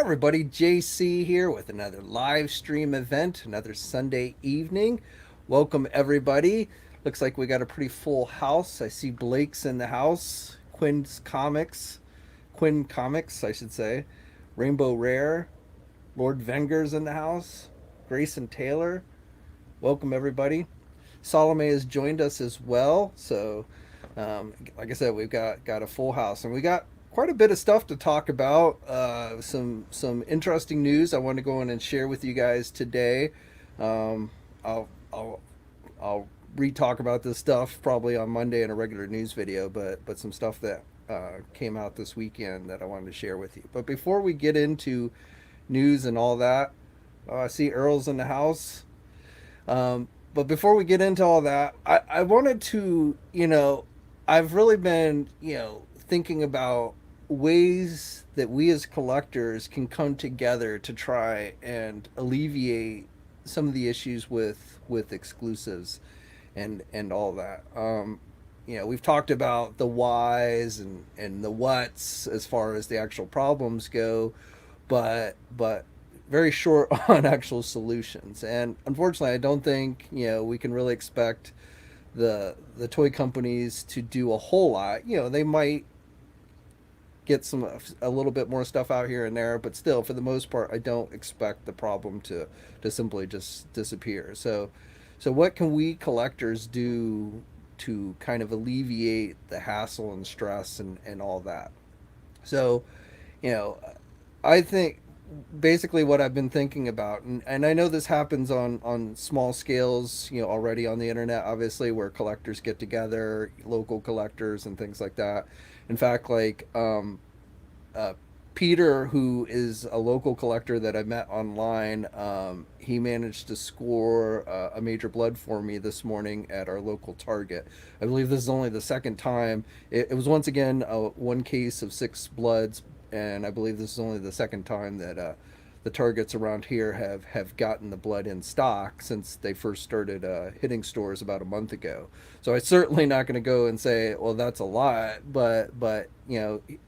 Everybody, JayC here with another live stream event, another Sunday evening. Welcome everybody. Looks like we got a pretty full house. I see Blake's in the house, Quinn Comics, I should say, Rainbow Rare, Lord Venger's in the house, Grayson Taylor. Welcome everybody. Salome has joined us as well. Like I said, we've got a full house, and we got quite a bit of stuff to talk about. Some interesting news I want to go in and share with you guys today. Um, I'll I'll I'll re-talk about this stuff probably on Monday in a regular news video, but some stuff that came out this weekend that I wanted to share with you. But before we get into news and all that, I see Earl's in the house. But before we get into all that, I wanted to, I've really been, thinking about ways that we as collectors can come together to try and alleviate some of the issues with exclusives and all that. We've talked about the whys and the whats as far as the actual problems go, but very short on actual solutions. And unfortunately, I don't think we can really expect the toy companies to do a whole lot. They might get a little bit more stuff out here and there, but still, for the most part, I don't expect the problem to simply just disappear. So what can we collectors do to kind of alleviate the hassle and stress and all that? So, you know, I think basically what I've been thinking about, and I know this happens on small scales, already on the internet, obviously, where collectors get together, local collectors and things like that. In fact, like uh, Peter, who is a local collector that I met online, he managed to score a major blood for me this morning at our local Target. I believe this is only the second time. It was once again one case of six bloods, and I believe this is only the second time that the Targets around here have gotten the blood in stock since they first started hitting stores about a month ago. So I'm certainly not going to go and say, well, that's a lot, but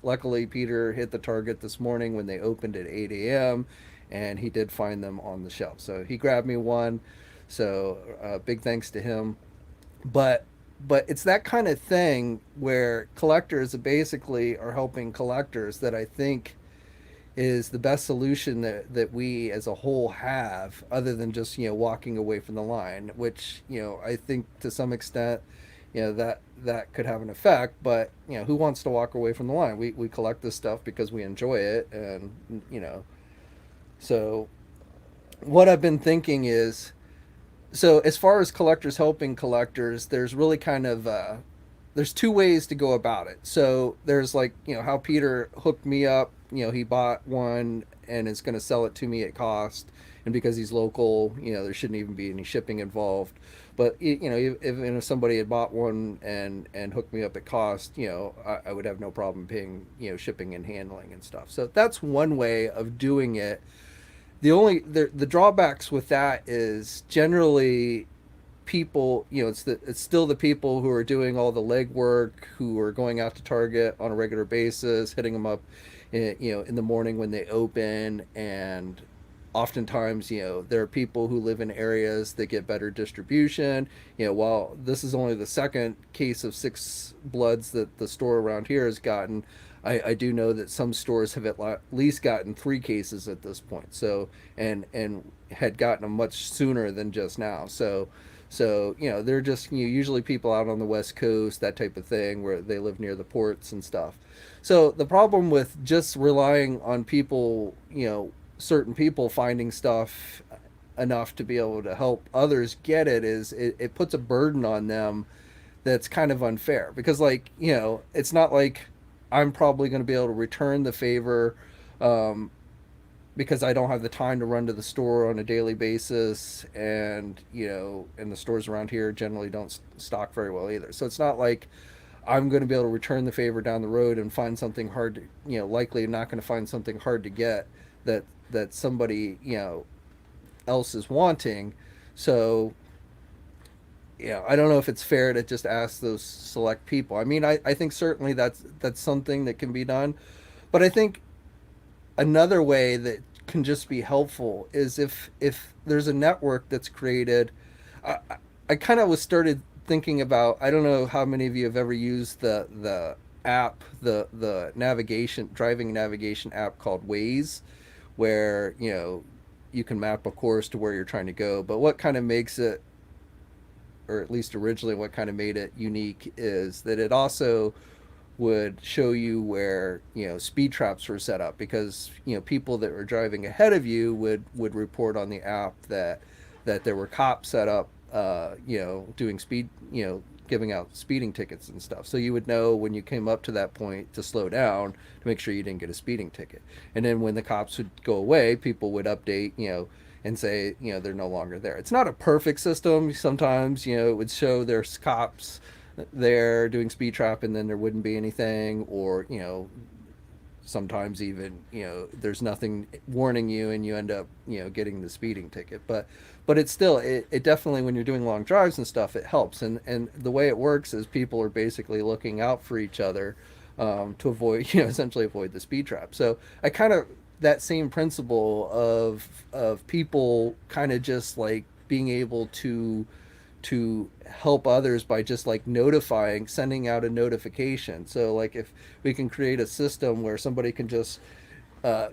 luckily Peter hit the Target this morning when they opened at 8 a.m. and he did find them on the shelf. So he grabbed me one. So big thanks to him. But it's that kind of thing where collectors basically are helping collectors that I think is the best solution that we as a whole have, other than just walking away from the line, which I think to some extent that could have an effect. But who wants to walk away from the line? We collect this stuff because we enjoy it, and so what I've been thinking is, so as far as collectors helping collectors, there's really kind of there's two ways to go about it. So there's, like, how Peter hooked me up. He bought one and is going to sell it to me at cost, and because he's local, there shouldn't even be any shipping involved. But if somebody had bought one and hooked me up at cost, I would have no problem paying shipping and handling and stuff. So that's one way of doing it. The drawbacks with that is generally people, it's still the people who are doing all the legwork, who are going out to Target on a regular basis, hitting them up in the morning when they open. And oftentimes, there are people who live in areas that get better distribution. While this is only the second case of six bloods that the store around here has gotten, I do know that some stores have at least gotten three cases at this point. So and had gotten them much sooner than just now. So they're just usually people out on the West Coast, that type of thing, where they live near the ports and stuff. So the problem with just relying on people, certain people finding stuff enough to be able to help others get it, is it puts a burden on them that's kind of unfair. Because, like, it's not like I'm probably going to be able to return the favor, um, because I don't have the time to run to the store on a daily basis, and the stores around here generally don't stock very well either. So it's not like I'm going to be able to return the favor down the road and find something hard to, likely not going to find something hard to get that somebody else is wanting. So I don't know if it's fair to just ask those select people. I mean, I think certainly that's something that can be done, but I think another way that can just be helpful is if there's a network that's created. I, I kind of was started thinking about. I don't know how many of you have ever used the app, the navigation driving navigation app called Waze, where you can map a course to where you're trying to go. But what kind of makes it, or at least originally what kind of made it unique, is that it also would show you where speed traps were set up, because people that were driving ahead of you would report on the app that there were cops set up, doing speed, giving out speeding tickets and stuff. So you would know when you came up to that point to slow down to make sure you didn't get a speeding ticket. And then when the cops would go away, people would update, and say, they're no longer there. It's not a perfect system. Sometimes, it would show there's cops there doing speed trap and then there wouldn't be anything, or sometimes even there's nothing warning you and you end up getting the speeding ticket. But it's still, it definitely, when you're doing long drives and stuff, it helps. And the way it works is people are basically looking out for each other, to avoid essentially avoid the speed trap. So I kind of, that same principle of people kind of just like being able to help others by just like notifying, sending out a notification. So like if we can create a system where somebody can just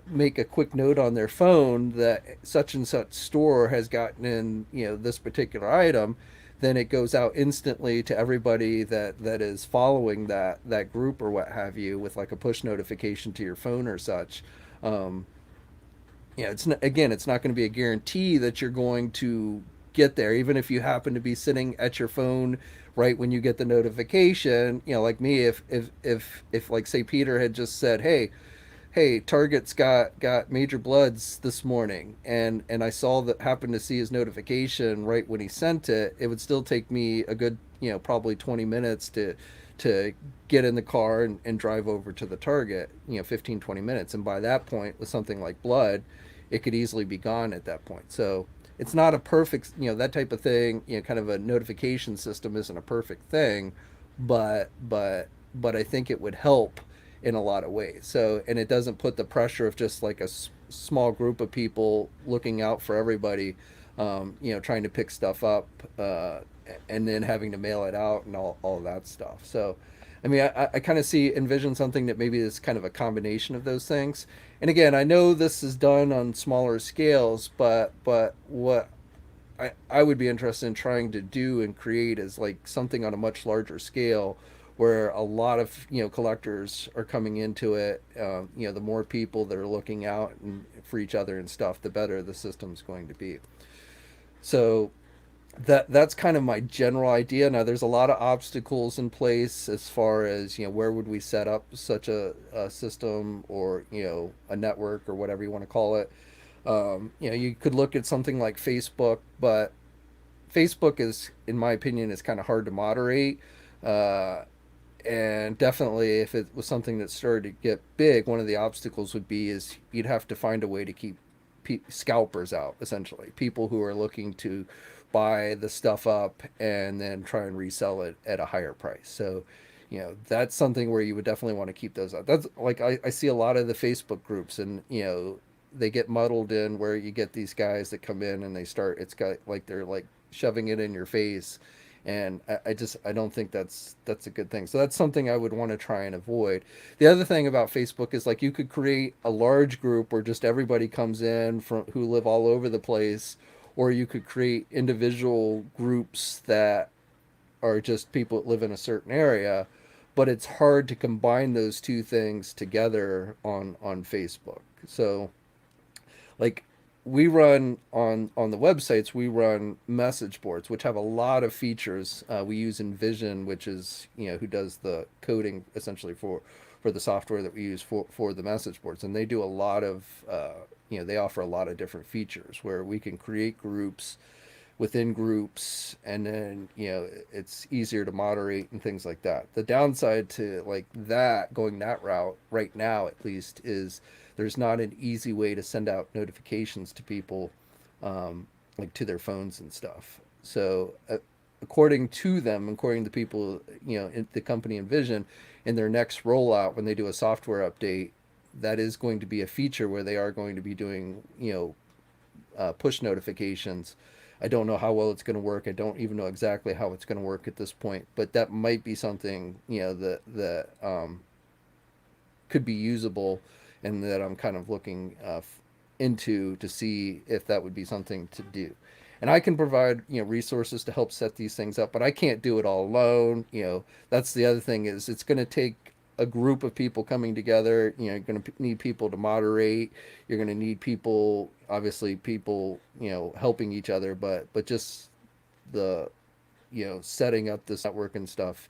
make a quick note on their phone that such and such store has gotten in this particular item, then it goes out instantly to everybody that is following that group or what have you, with like a push notification to your phone or such. um, it's not, again, it's not going to be a guarantee that you're going to get there, even if you happen to be sitting at your phone right when you get the notification. Like me, if like say Peter had just said, hey, Target's got Major Bloods this morning, and I saw that, happened to see his notification right when he sent it, it would still take me a good probably 20 minutes to get in the car and drive over to the Target, 15-20 minutes. And by that point, with something like blood, it could easily be gone at that point. So it's not a perfect, that type of thing, kind of a notification system isn't a perfect thing, but I think it would help in a lot of ways. So, and it doesn't put the pressure of just like a small group of people looking out for everybody, trying to pick stuff up, and then having to mail it out and all that stuff. So, I mean, I kind of envision something that maybe is kind of a combination of those things. And again, I know this is done on smaller scales, but what I would be interested in trying to do and create is like something on a much larger scale, where a lot of collectors are coming into it. The more people that are looking out and for each other and stuff, the better the system's going to be. So that's kind of my general idea. Now there's a lot of obstacles in place as far as where would we set up such a system, or a network, or whatever you want to call it. You could look at something like Facebook, but Facebook is, in my opinion, is kind of hard to moderate. Uh, and definitely, if it was something that started to get big, one of the obstacles would be is you'd have to find a way to keep scalpers out, essentially people who are looking to buy the stuff up and then try and resell it at a higher price. So that's something where you would definitely want to keep those out. That's like, I see a lot of the Facebook groups, and they get muddled in where you get these guys that come in and they start, it's got like they're like shoving it in your face. And I don't think that's a good thing. So that's something I would want to try and avoid. The other thing about Facebook is like you could create a large group where just everybody comes in from who live all over the place, or you could create individual groups that are just people that live in a certain area. But it's hard to combine those two things together on Facebook. So like, we run on the websites, we run message boards which have a lot of features. We use Envision, which is who does the coding essentially for the software that we use for the message boards, and they do a lot of they offer a lot of different features where we can create groups within groups, and then it's easier to moderate and things like that. The downside to like that, going that route right now at least, is there's not an easy way to send out notifications to people, like to their phones and stuff. So according to them, according to people in the company Envision, in their next rollout, when they do a software update, that is going to be a feature where they are going to be doing, push notifications. I don't know how well it's going to work. I don't even know exactly how it's going to work at this point, but that might be something, that could be usable, and that I'm kind of looking into to see if that would be something to do. And I can provide, resources to help set these things up, but I can't do it all alone. That's the other thing, is it's going to take a group of people coming together. You're going to need people to moderate. You're going to need people, obviously, people, helping each other, but just the, setting up this network and stuff.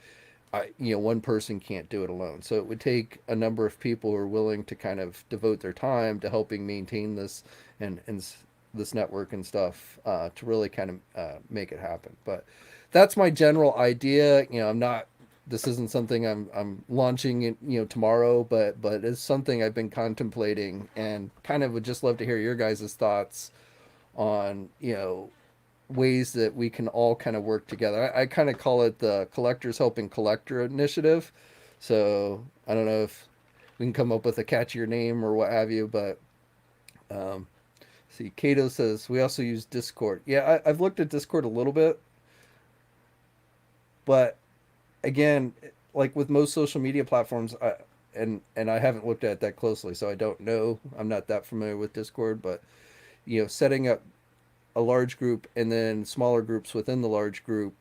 One person can't do it alone. So it would take a number of people who are willing to kind of devote their time to helping maintain this, and this network and stuff, to really kind of make it happen. But that's my general idea. I'm not. This isn't something I'm launching in, tomorrow, but it's something I've been contemplating, and kind of would just love to hear your guys' thoughts on, ways that we can all kind of work together. I kind of call it the Collectors Helping Collector initiative. So I don't know if we can come up with a catchier name or what have you, but see, Cato says we also use Discord. Yeah, I've looked at Discord a little bit, but again, like with most social media platforms, and I haven't looked at it that closely, so I don't know. I'm not that familiar with Discord, but setting up a large group and then smaller groups within the large group,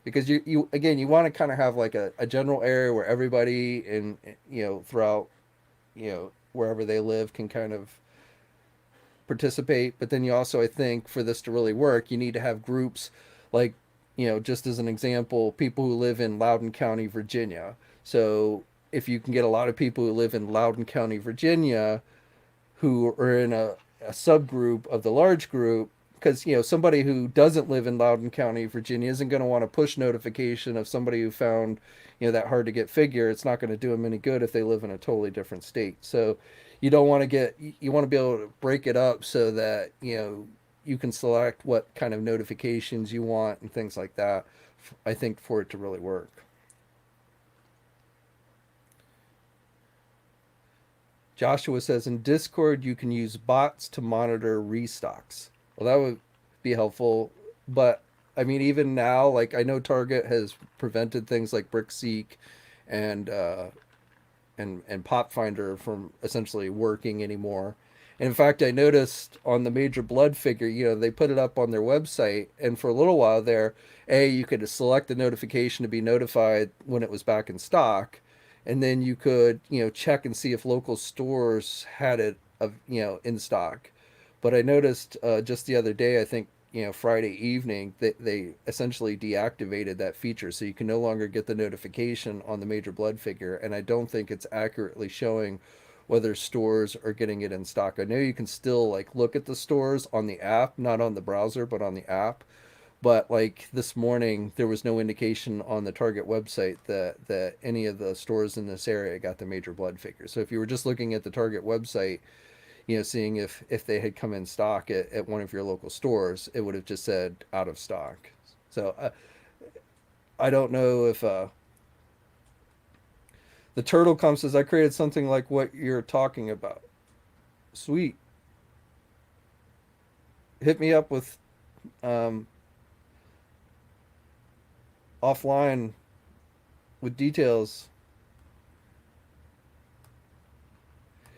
because you again, you want to kind of have like a general area where everybody in, throughout, wherever they live, can kind of participate. But then you also, I think, for this to really work, you need to have groups, like, just as an example, people who live in Loudoun County, Virginia. So if you can get a lot of people who live in Loudoun County, Virginia, who are in a subgroup of the large group, because somebody who doesn't live in Loudoun County, Virginia, isn't going to want to push notification of somebody who found, that hard to get figure. It's not going to do them any good if they live in a totally different state. So you don't want to get, you want to be able to break it up so that, you can select what kind of notifications you want and things like that, I think, for it to really work. Joshua says in Discord you can use bots to monitor restocks. Well, that would be helpful, but I mean, even now, like, I know Target has prevented things like BrickSeek and and Pop Finder from essentially working anymore. And in fact, I noticed on the Major Blood figure, they put it up on their website, and for a little while there, you could select the notification to be notified when it was back in stock, and then you could, check and see if local stores had it, in stock. But I noticed, just the other day, I think, Friday evening, they essentially deactivated that feature, so you can no longer get the notification on the Major Blood figure, and I don't think it's accurately showing whether stores are getting it in stock. I know you can still, like, look at the stores on the app, not on the browser, but on the app. But like this morning, there was no indication on the Target website that any of the stores in this area got the Major Blood figure. So if you were just looking at the Target website, seeing if they had come in stock at one of your local stores, it would have just said out of stock. So I don't know if the turtle comes, says I created something like what you're talking about. Sweet. Hit me up with um, offline with details.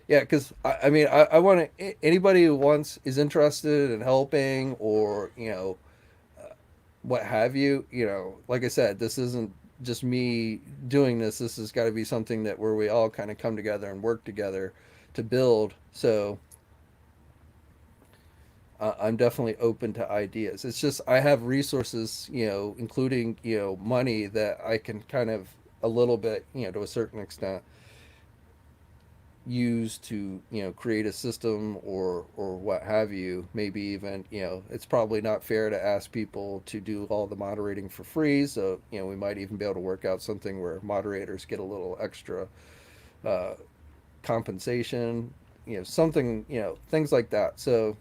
Yeah, because I mean, I want to, anybody who wants, is interested in helping, or what have you. Like I said, this isn't just me doing this. This has got to be something that where we all kind of come together and work together to build. So I'm definitely open to ideas. It's just I have resources, including, money, that I can kind of a little bit, to a certain extent, use to, create a system, or what have you. Maybe even, it's probably not fair to ask people to do all the moderating for free. So, we might even be able to work out something where moderators get a little extra uh, compensation, something, things like that. So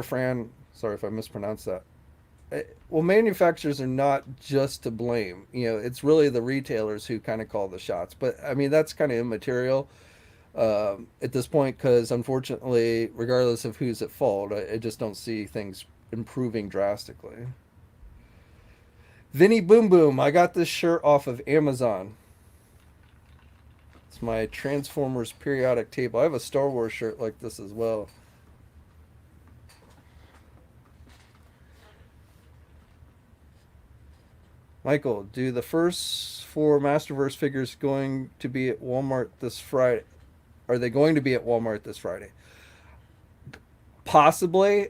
Fran, Sorry if I mispronounced that. Well, manufacturers are not just to blame. It's really the retailers who kind of call the shots. But I mean, that's kind of immaterial at this point because unfortunately, regardless of who's at fault, I just don't see things improving drastically. Vinny Boom Boom, I got this shirt off of Amazon. It's my Transformers periodic table. I have a Star Wars shirt like this as well. Michael, do the first four Masterverse figures going to be at Walmart this Friday? Are they going to be at Walmart this Friday? Possibly.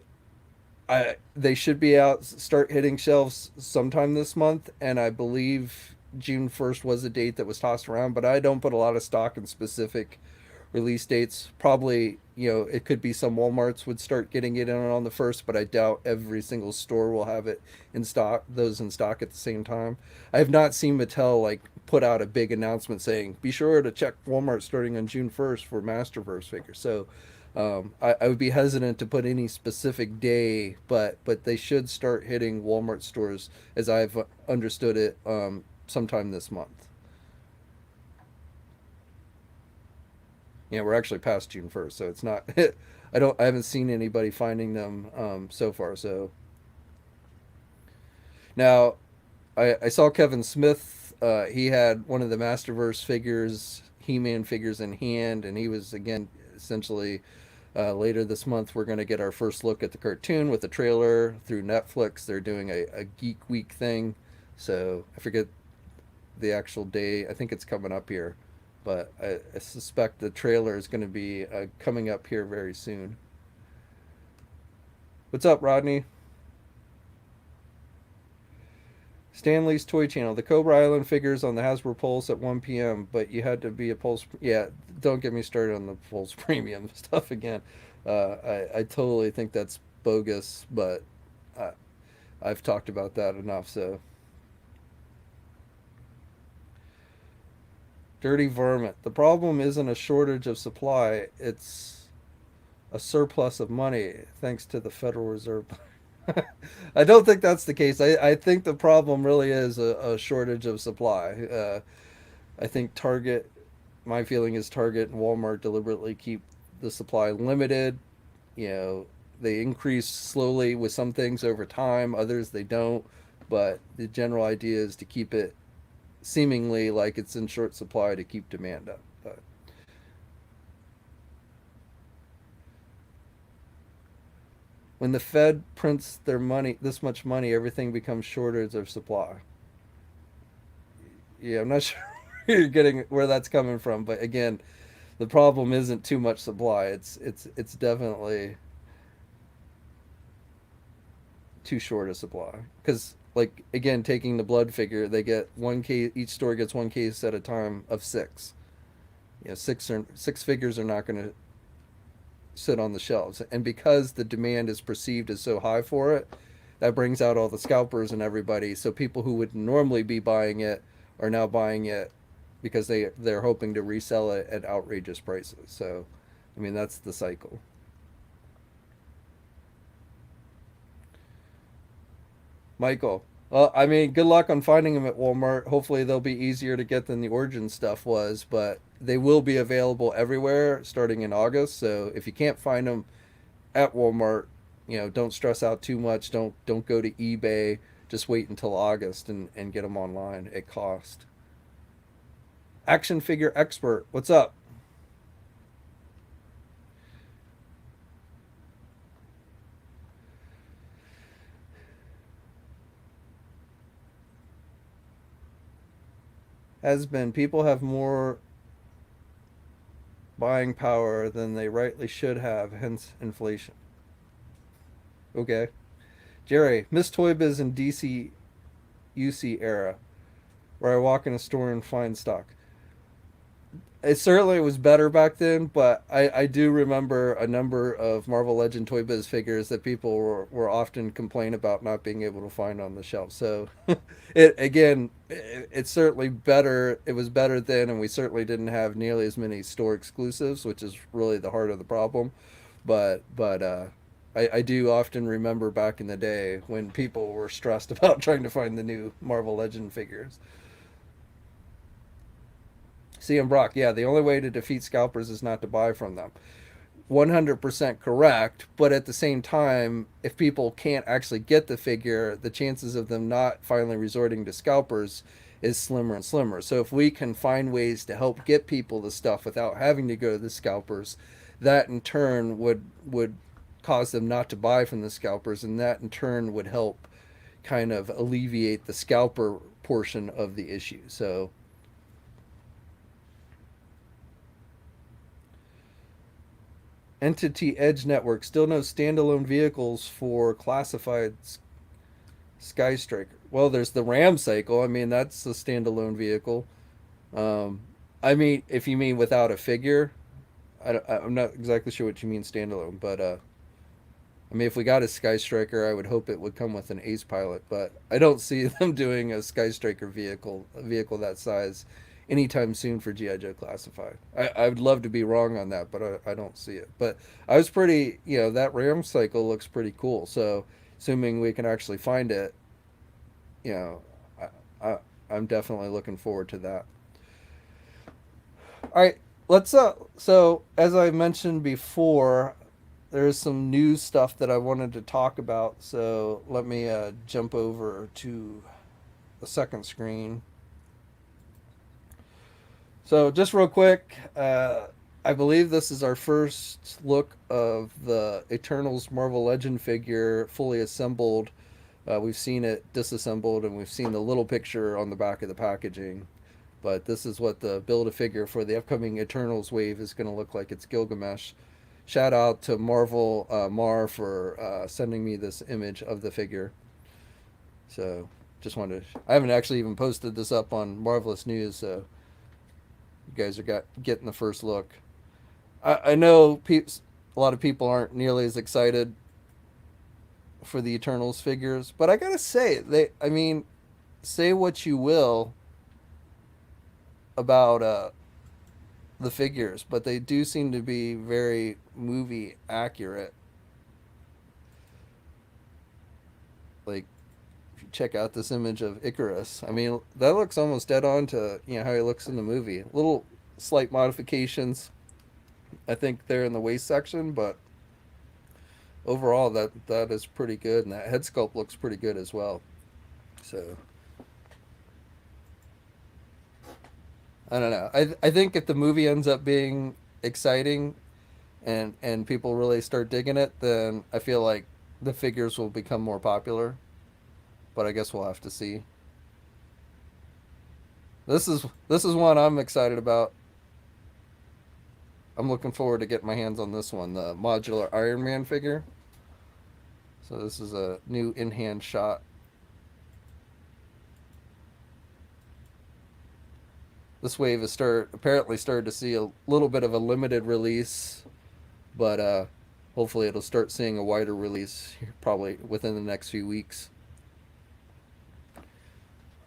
They should be out, start hitting shelves sometime this month, and I believe June 1st was a date that was tossed around, but I don't put a lot of stock in specific release dates. Probably, it could be some Walmarts would start getting it in on the first, but I doubt every single store will have it in stock, those in stock at the same time. I have not seen Mattel like put out a big announcement saying, be sure to check Walmart starting on June 1st for Masterverse figures. So I would be hesitant to put any specific day, but they should start hitting Walmart stores as I've understood it sometime this month. Yeah, we're actually past June 1st, so it's not. I haven't seen anybody finding them so far. So now I saw Kevin Smith. He had one of the Masterverse figures, He-Man figures in hand, and he was again essentially later this month, we're going to get our first look at the cartoon with the trailer through Netflix. They're doing a Geek Week thing. So I forget the actual day. I think it's coming up here. But I suspect the trailer is going to be coming up here very soon. What's up, Rodney? Stanley's Toy Channel. The Cobra Island figures on the Hasbro Pulse at 1 p.m., but you had to be a Pulse. Yeah, don't get me started on the Pulse Premium stuff again. I totally think that's bogus, but I, I've talked about that enough. So, dirty varmint. The problem isn't a shortage of supply, it's a surplus of money, thanks to the Federal Reserve. I don't think that's the case. I think the problem really is a shortage of supply. I think Target, my feeling is Target and Walmart deliberately keep the supply limited. They increase slowly with some things over time, others they don't. But the general idea is to keep it seemingly like it's in short supply to keep demand up. But when the Fed prints their money, this much money, everything becomes shortage of supply. Yeah, I'm not sure where you're getting where that's coming from, but again, the problem isn't too much supply. It's definitely too short a supply. Because like again, taking the blood figure, they get one case. Each store gets one case at a time of six. Six figures are not going to sit on the shelves, and because the demand is perceived as so high for it, that brings out all the scalpers and everybody. So people who would normally be buying it are now buying it because they're hoping to resell it at outrageous prices. So, I mean that's the cycle. Michael. Well, I mean, good luck on finding them at Walmart. Hopefully, they'll be easier to get than the Origin stuff was, but they will be available everywhere starting in August. So if you can't find them at Walmart, don't stress out too much. Don't go to eBay. Just wait until August and get them online at cost. Action figure expert, what's up? Has been people have more buying power than they rightly should have, hence inflation. Okay. Jerry, Miss Toy Biz in DC UC era, where I walk in a store and find stock. It certainly was better back then, but I do remember a number of Marvel Legend Toy Biz figures that people were often complain about not being able to find on the shelf. So it's certainly better. It was better then, and we certainly didn't have nearly as many store exclusives, which is really the heart of the problem. But I do often remember back in the day when people were stressed about trying to find the new Marvel Legend figures. CM Brock, yeah, the only way to defeat scalpers is not to buy from them. 100% correct, but at the same time, if people can't actually get the figure, the chances of them not finally resorting to scalpers is slimmer and slimmer. So if we can find ways to help get people the stuff without having to go to the scalpers, that in turn would cause them not to buy from the scalpers, and that in turn would help kind of alleviate the scalper portion of the issue. So Entity Edge Network, still no standalone vehicles for classified Sky Striker. Well, there's the Ram Cycle. I mean, that's a standalone vehicle. Um, I mean, if you mean without a figure, I'm not exactly sure what you mean standalone, but I mean, if we got a Sky Striker, I would hope it would come with an Ace Pilot, but I don't see them doing a Sky Striker vehicle, a vehicle that size, anytime soon for GI Joe Classified. I would love to be wrong on that, but I don't see it. But I was pretty, that Ram Cycle looks pretty cool. So, assuming we can actually find it, you know, I I'm definitely looking forward to that. All right, let's so as I mentioned before, there's some news stuff that I wanted to talk about. So let me jump over to the second screen. So just real quick, I believe this is our first look of the Eternals Marvel Legend figure fully assembled. We've seen it disassembled, and we've seen the little picture on the back of the packaging. But this is what the Build-A-Figure for the upcoming Eternals wave is going to look like. It's Gilgamesh. Shout out to Marvel Mar for sending me this image of the figure. So just wanted to, I haven't actually even posted this up on Marvelous News, so you guys are getting the first look. I know a lot of people aren't nearly as excited for the Eternals figures, but I gotta say, I mean, say what you will about the figures, but they do seem to be very movie accurate. Like, if you check out this image of Icarus, I mean, that looks almost dead on to how he looks in the movie. Little slight modifications, I think, there in the waist section, but overall, that is pretty good, and that head sculpt looks pretty good as well. So I don't know. I think if the movie ends up being exciting and people really start digging it, then I feel like the figures will become more popular. But I guess we'll have to see. This is one I'm excited about. I'm looking forward to getting my hands on this one, the modular Iron Man figure. So this is a new in-hand shot. This wave has apparently started to see a little bit of a limited release, but hopefully it'll start seeing a wider release probably within the next few weeks.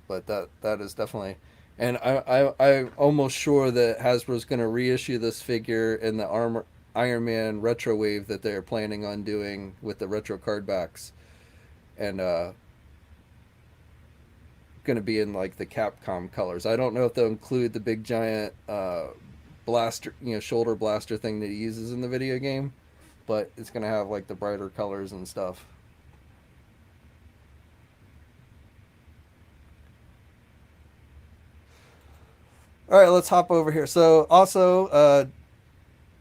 But that is definitely, and I'm almost sure that Hasbro's going to reissue this figure in the Iron Man retro wave that they're planning on doing with the retro card backs, and going to be in like the Capcom colors. I don't know if they'll include the big giant blaster, shoulder blaster thing that he uses in the video game, but it's going to have like the brighter colors and stuff. All right, let's hop over here. So also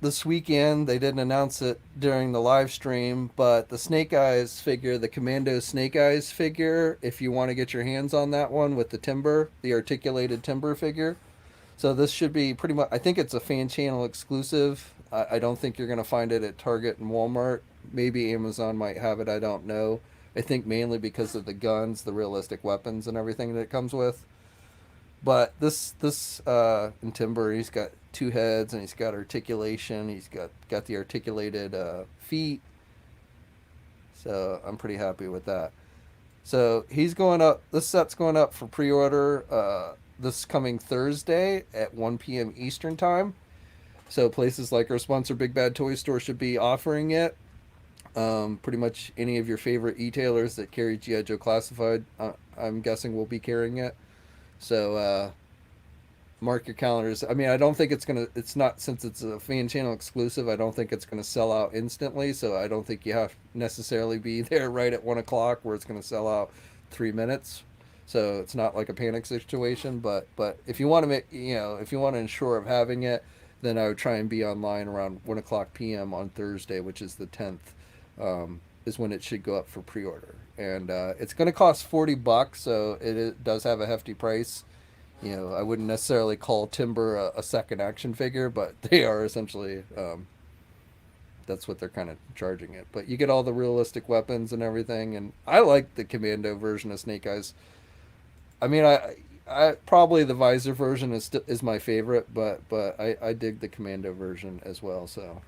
this weekend they didn't announce it during the live stream, but the Snake Eyes figure, the Commando Snake Eyes figure, if you want to get your hands on that one with the articulated timber figure. So this should be pretty much, I think it's a fan channel exclusive. I don't think you're going to find it at Target and Walmart. Maybe Amazon might have it, I don't know. I think mainly because of the guns, the realistic weapons and everything that it comes with. But this in timber, he's got two heads and he's got articulation. He's got the articulated feet. So I'm pretty happy with that. So he's going up. This set's going up for pre-order this coming Thursday at 1 p.m. Eastern time. So places like our sponsor, Big Bad Toy Store, should be offering it. Pretty much any of your favorite e-tailers that carry GI Joe Classified, I'm guessing will be carrying it. So mark your calendars. I mean, I don't think it's gonna. It's not, since it's a fan channel exclusive. I don't think it's gonna sell out instantly. So I don't think you have to necessarily be there right at 1 o'clock where it's gonna sell out 3 minutes. So it's not like a panic situation. But if you want to make, if you want to ensure of having it, then I would try and be online around 1 o'clock p.m. on Thursday, which is the 10th. Is when it should go up for pre-order, and it's going to cost $40, so it does have a hefty price. I wouldn't necessarily call Timber a second action figure, but they are essentially, that's what they're kind of charging it. But you get all the realistic weapons and everything, and I like the Commando version of Snake Eyes. I mean, I probably the visor version is my favorite, but I dig the Commando version as well. So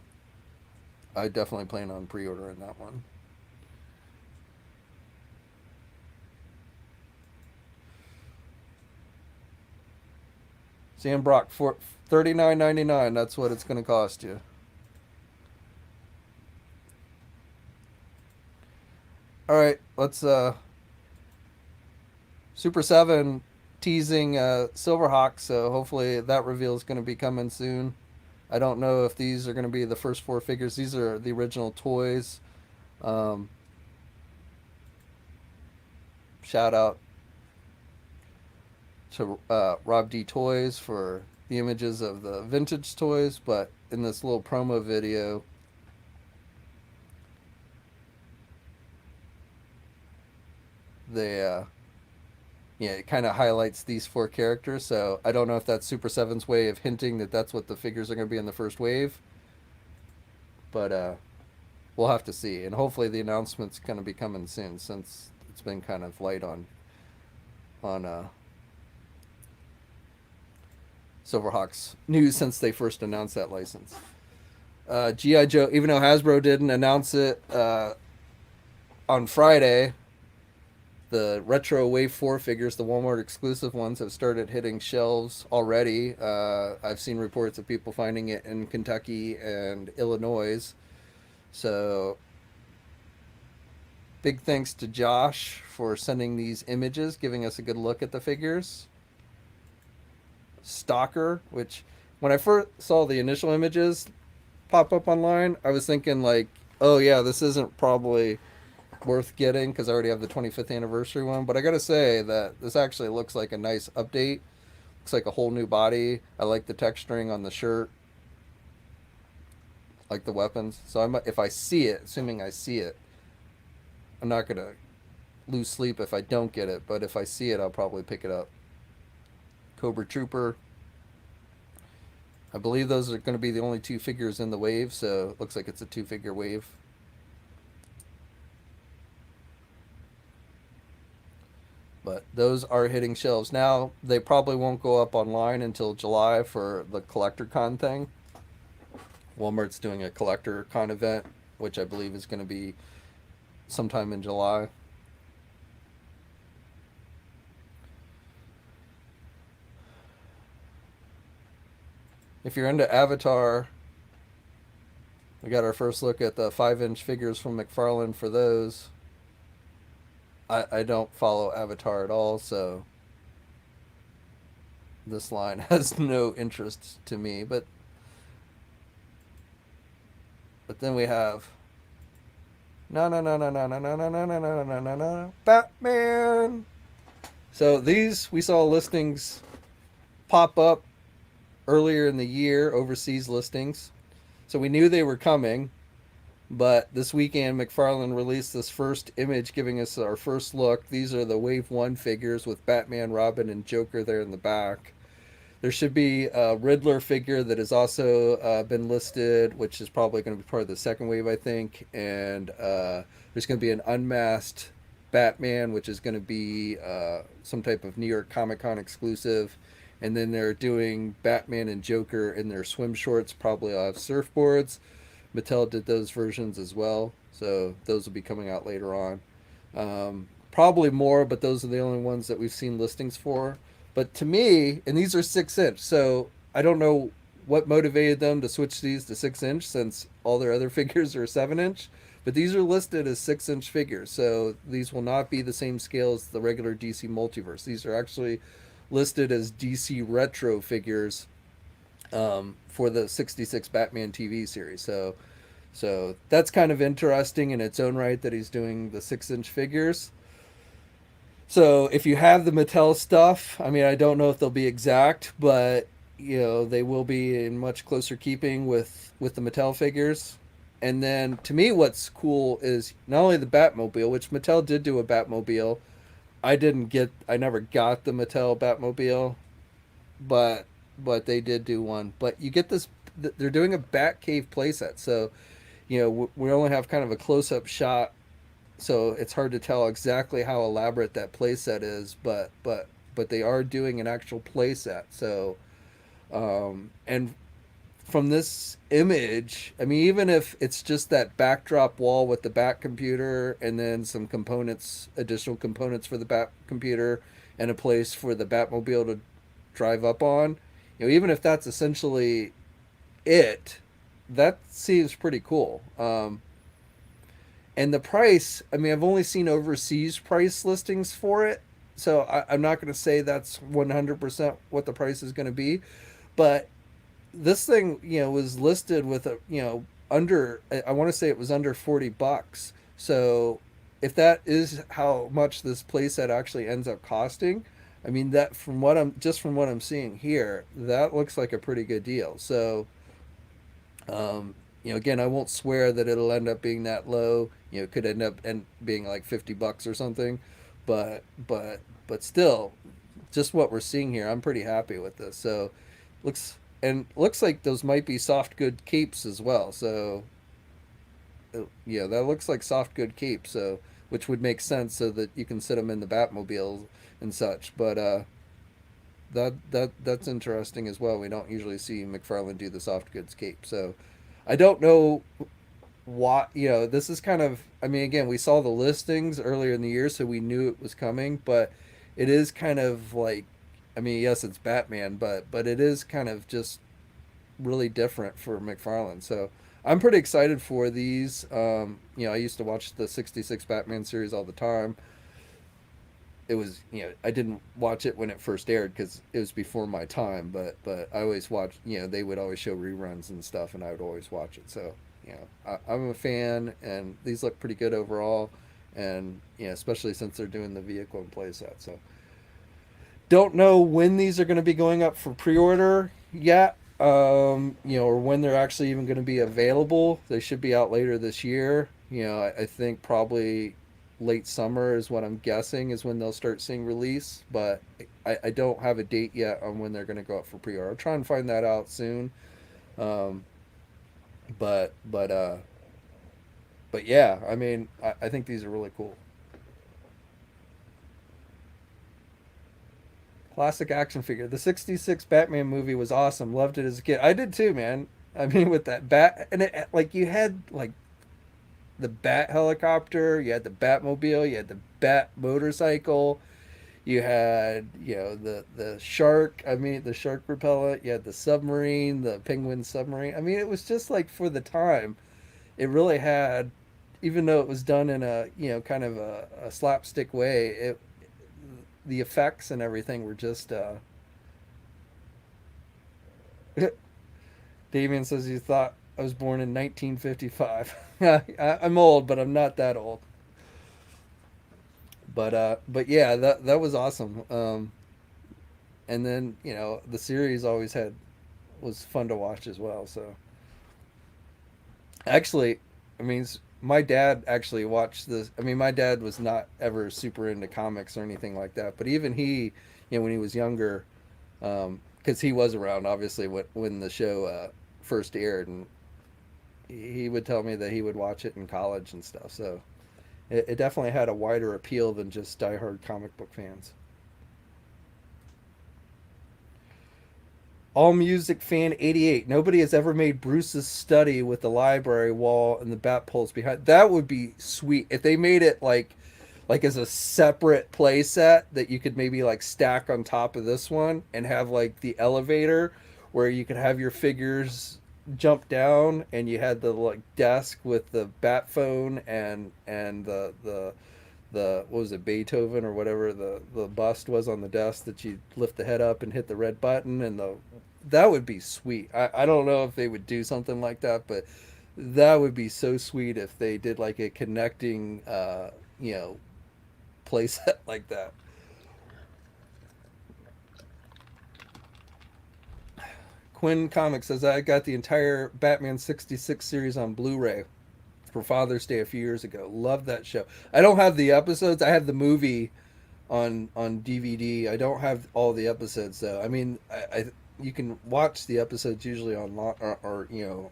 I definitely plan on pre-ordering that one. Sam Brock for $39.99. That's what it's going to cost you. All right, let's Super 7 teasing Silverhawk, so hopefully that reveal is going to be coming soon. I don't know if these are going to be the first four figures. These are the original toys. Um, Shout out to Rob D Toys for the images of the vintage toys, but in this little promo video, they yeah, it kind of highlights these four characters. So I don't know if that's Super Seven's way of hinting that that's what the figures are going to be in the first wave, but we'll have to see. And hopefully the announcement's going to be coming soon, since it's been kind of light on Silverhawks news since they first announced that license. GI Joe, even though Hasbro didn't announce it on Friday, the retro Wave 4 figures, the Walmart exclusive ones, have started hitting shelves already. I've seen reports of people finding it in Kentucky and Illinois. So big thanks to Josh for sending these images, giving us a good look at the figures. Stalker, which when I first saw the initial images pop up online, I was thinking like, oh yeah, this isn't probably worth getting because I already have the 25th anniversary one. But I gotta say that this actually looks like a nice update. Looks like a whole new body. I like the texturing on the shirt, like the weapons. So if I see it, assuming I see it, I'm not gonna lose sleep if I don't get it. But if I see it, I'll probably pick it up. Cobra Trooper. I believe those are going to be the only two figures in the wave, so it looks like it's a two-figure wave. But those are hitting shelves now. They probably won't go up online until July for the Collector Con thing. Walmart's doing a Collector Con event, which I believe is going to be sometime in July. If you're into Avatar, we got our first look at the 5-inch figures from McFarlane for those. I don't follow Avatar at all, so this line has no interest to me. But then we have Batman. So these, we saw listings pop up earlier in the year, overseas listings. So we knew they were coming, but this weekend McFarlane released this first image giving us our first look. These are the Wave 1 figures with Batman, Robin, and Joker there in the back. There should be a Riddler figure that has also been listed, which is probably going to be part of the second wave, I think. And there's going to be an unmasked Batman, which is going to be some type of New York Comic Con exclusive. And then they're doing Batman and Joker in their swim shorts, probably off surfboards. Mattel did those versions as well, so those will be coming out later on. Probably more, but those are the only ones that we've seen listings for. But to me, and these are 6-inch, so I don't know what motivated them to switch these to 6-inch since all their other figures are 7-inch. But these are listed as 6-inch figures, so these will not be the same scale as the regular DC Multiverse. These are actually listed as DC Retro figures for the 66 Batman TV series. So that's kind of interesting in its own right that he's doing the 6-inch figures. So if you have the Mattel stuff, I mean, I don't know if they'll be exact, but they will be in much closer keeping with the Mattel figures. And then to me, what's cool is not only the Batmobile, which Mattel did do a Batmobile. I never got the Mattel Batmobile, but they did do one. But you get this. They're doing a Batcave playset, so we only have kind of a close up shot, so it's hard to tell exactly how elaborate that playset is. But they are doing an actual playset. So and from this image, I mean, even if it's just that backdrop wall with the Bat computer and then some components, additional components for the Bat computer, and a place for the Batmobile to drive up on, even if that's essentially it, that seems pretty cool. And the price, I mean, I've only seen overseas price listings for it, so I'm not going to say that's 100% what the price is going to be, but this thing, was listed with a, under, I want to say it was under $40. So if that is how much this playset actually ends up costing, I mean, that from what I'm seeing here, that looks like a pretty good deal. So, again, I won't swear that it'll end up being that low. It could end up being like $50 or something, but still, just what we're seeing here, I'm pretty happy with this. So, looks like those might be soft good capes as well. So, yeah, that looks like soft good capes. So, which would make sense so that you can sit them in the Batmobile and such. But that's interesting as well. We don't usually see McFarlane do the soft goods cape. So, I don't know what this is kind of, I mean, again, we saw the listings earlier in the year, so we knew it was coming, but it is kind of like, I mean, yes, it's Batman, but it is kind of just really different for McFarlane. So I'm pretty excited for these. I used to watch the 66 Batman series all the time. It was, I didn't watch it when it first aired because it was before my time, but I always watched, they would always show reruns and stuff, and I would always watch it. So, I'm a fan, and these look pretty good overall, and, especially since they're doing the vehicle and playset. So, don't know when these are going to be going up for pre-order yet, or when they're actually even going to be available. They should be out later this year. I think probably late summer is what I'm guessing is when they'll start seeing release, but I don't have a date yet on when they're going to go up for pre-order. I'll try and find that out soon. Um, but but uh, but yeah, I mean, I think these are really cool. Classic action figure. The 66 Batman movie was awesome. Loved it as a kid. I did too, man. I mean, with that bat, and like you had like the bat helicopter, you had the Batmobile, you had the bat motorcycle, you had the shark. I mean, the shark repellent. You had the submarine, the penguin submarine. I mean, it was just like for the time, it really had, even though it was done in a kind of a slapstick way, the effects and everything were just. Damien says he thought I was born in 1955. I'm old, but I'm not that old. But yeah, that was awesome. And then the series always had was fun to watch as well. So actually, I mean, my dad actually watched this. I mean, my dad was not ever super into comics or anything like that, but even he, when he was younger, because he was around obviously when the show first aired, and he would tell me that he would watch it in college and stuff. So it definitely had a wider appeal than just diehard comic book fans. All Music Fan 88. Nobody has ever made Bruce's study with the library wall and the bat poles behind. That would be sweet if they made it like as a separate play set that you could maybe like stack on top of this one and have like the elevator where you could have your figures jump down and you had the like desk with the bat phone and the what was it, Beethoven or whatever the bust was on the desk that you lift the head up and hit the red button, and the that would be sweet. I don't know if they would do something like that, but that would be so sweet if they did like a connecting you know, playset like that. Quinn Comics says I got the entire Batman 66 series on Blu-ray for Father's Day a few years ago. Love that show. I don't have the episodes. I have the movie on DVD. I don't have all the episodes though. I mean, I you can watch the episodes usually on or you know,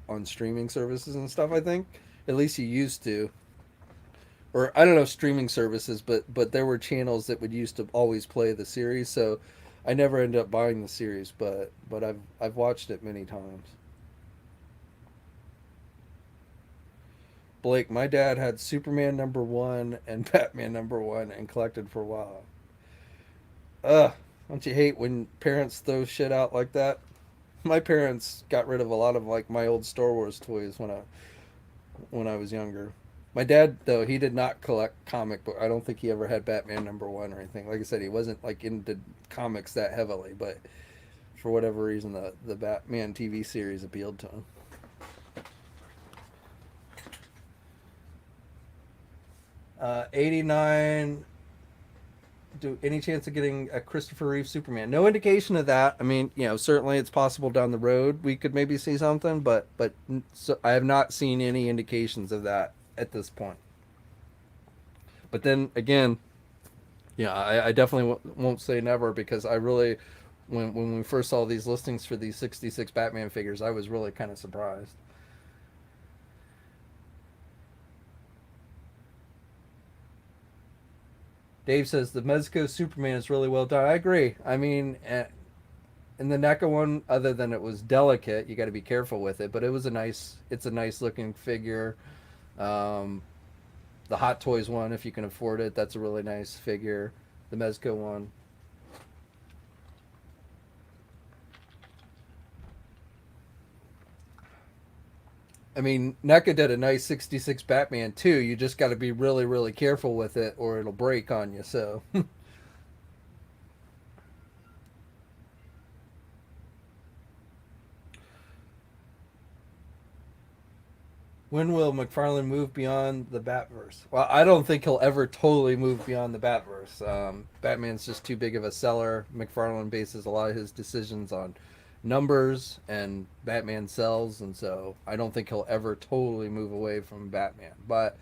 on streaming services and stuff. I think at least you used to, or I don't know streaming services, but there were channels that would used to always play the series. So I never ended up buying the series, but I've watched it many times. Blake, my dad had Superman #1 and Batman #1 and collected for a while. Ugh, don't you hate when parents throw shit out like that? My parents got rid of a lot of like my old Star Wars toys when I was younger. My dad though, he did not collect comic book. I don't think he ever had Batman #1 or anything. Like I said, he wasn't like into comics that heavily, but for whatever reason the Batman TV series appealed to him. 89. Do any chance of getting a Christopher Reeve Superman? No indication of that. I mean, you know, certainly it's possible down the road we could maybe see something, but so I have not seen any indications of that at this point. But then again, yeah, I definitely won't say never, because I really, when we first saw these listings for these 66 Batman figures, I was really kind of surprised. Dave says the Mezco Superman is really well done. I agree. I mean, in the NECA one, other than it was delicate, you got to be careful with it. But it was a nice. It's a nice looking figure. Um, the Hot Toys one, if you can afford it, that's a really nice figure. The Mezco one. I mean, NECA did a nice 66 Batman too. You just got to be really, really careful with it, or it'll break on you. So. When will McFarlane move beyond the Batverse? Well, I don't think he'll ever totally move beyond the Batverse. Batman's just too big of a seller. McFarlane bases a lot of his decisions on numbers, and Batman sells, and so I don't think he'll ever totally move away from Batman. But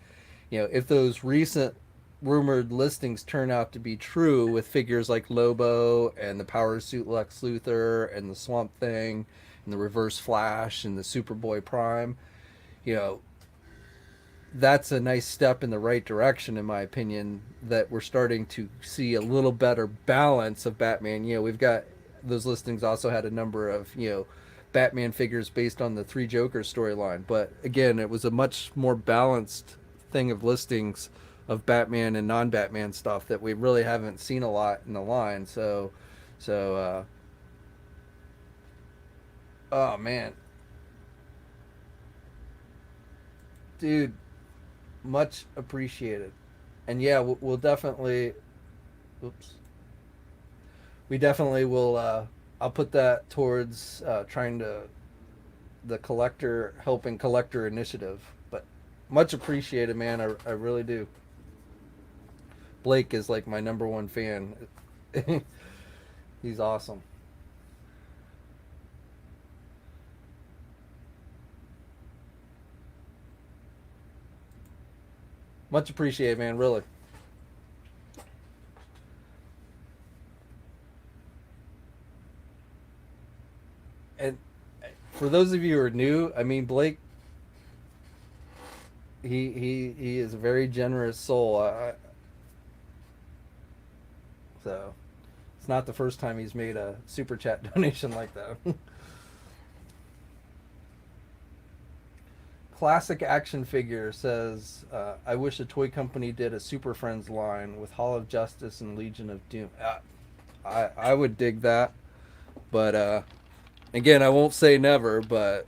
you know, if those recent rumored listings turn out to be true, with figures like Lobo and the Power Suit Lex Luthor and the Swamp Thing and the Reverse Flash and the Superboy Prime, you know, that's a nice step in the right direction, in my opinion, that we're starting to see a little better balance of Batman. You know, we've got those listings also had a number of, you know, Batman figures based on the Three Jokers storyline. But again, it was a much more balanced thing of listings of Batman and non-Batman stuff that we really haven't seen a lot in the line. So, oh man, dude, much appreciated. And yeah, we'll definitely, oops, we definitely will. I'll put that towards trying to the collector helping collector initiative. But much appreciated, man. I really do. Blake is like my #1 fan. He's awesome. Much appreciated, man. Really. And for those of you who are new, I mean, Blake, he is a very generous soul. So it's not the first time he's made a super chat donation like that. Classic action figure says, "I wish a toy company did a Super Friends line with Hall of Justice and Legion of Doom." I would dig that, but Again, I won't say never, but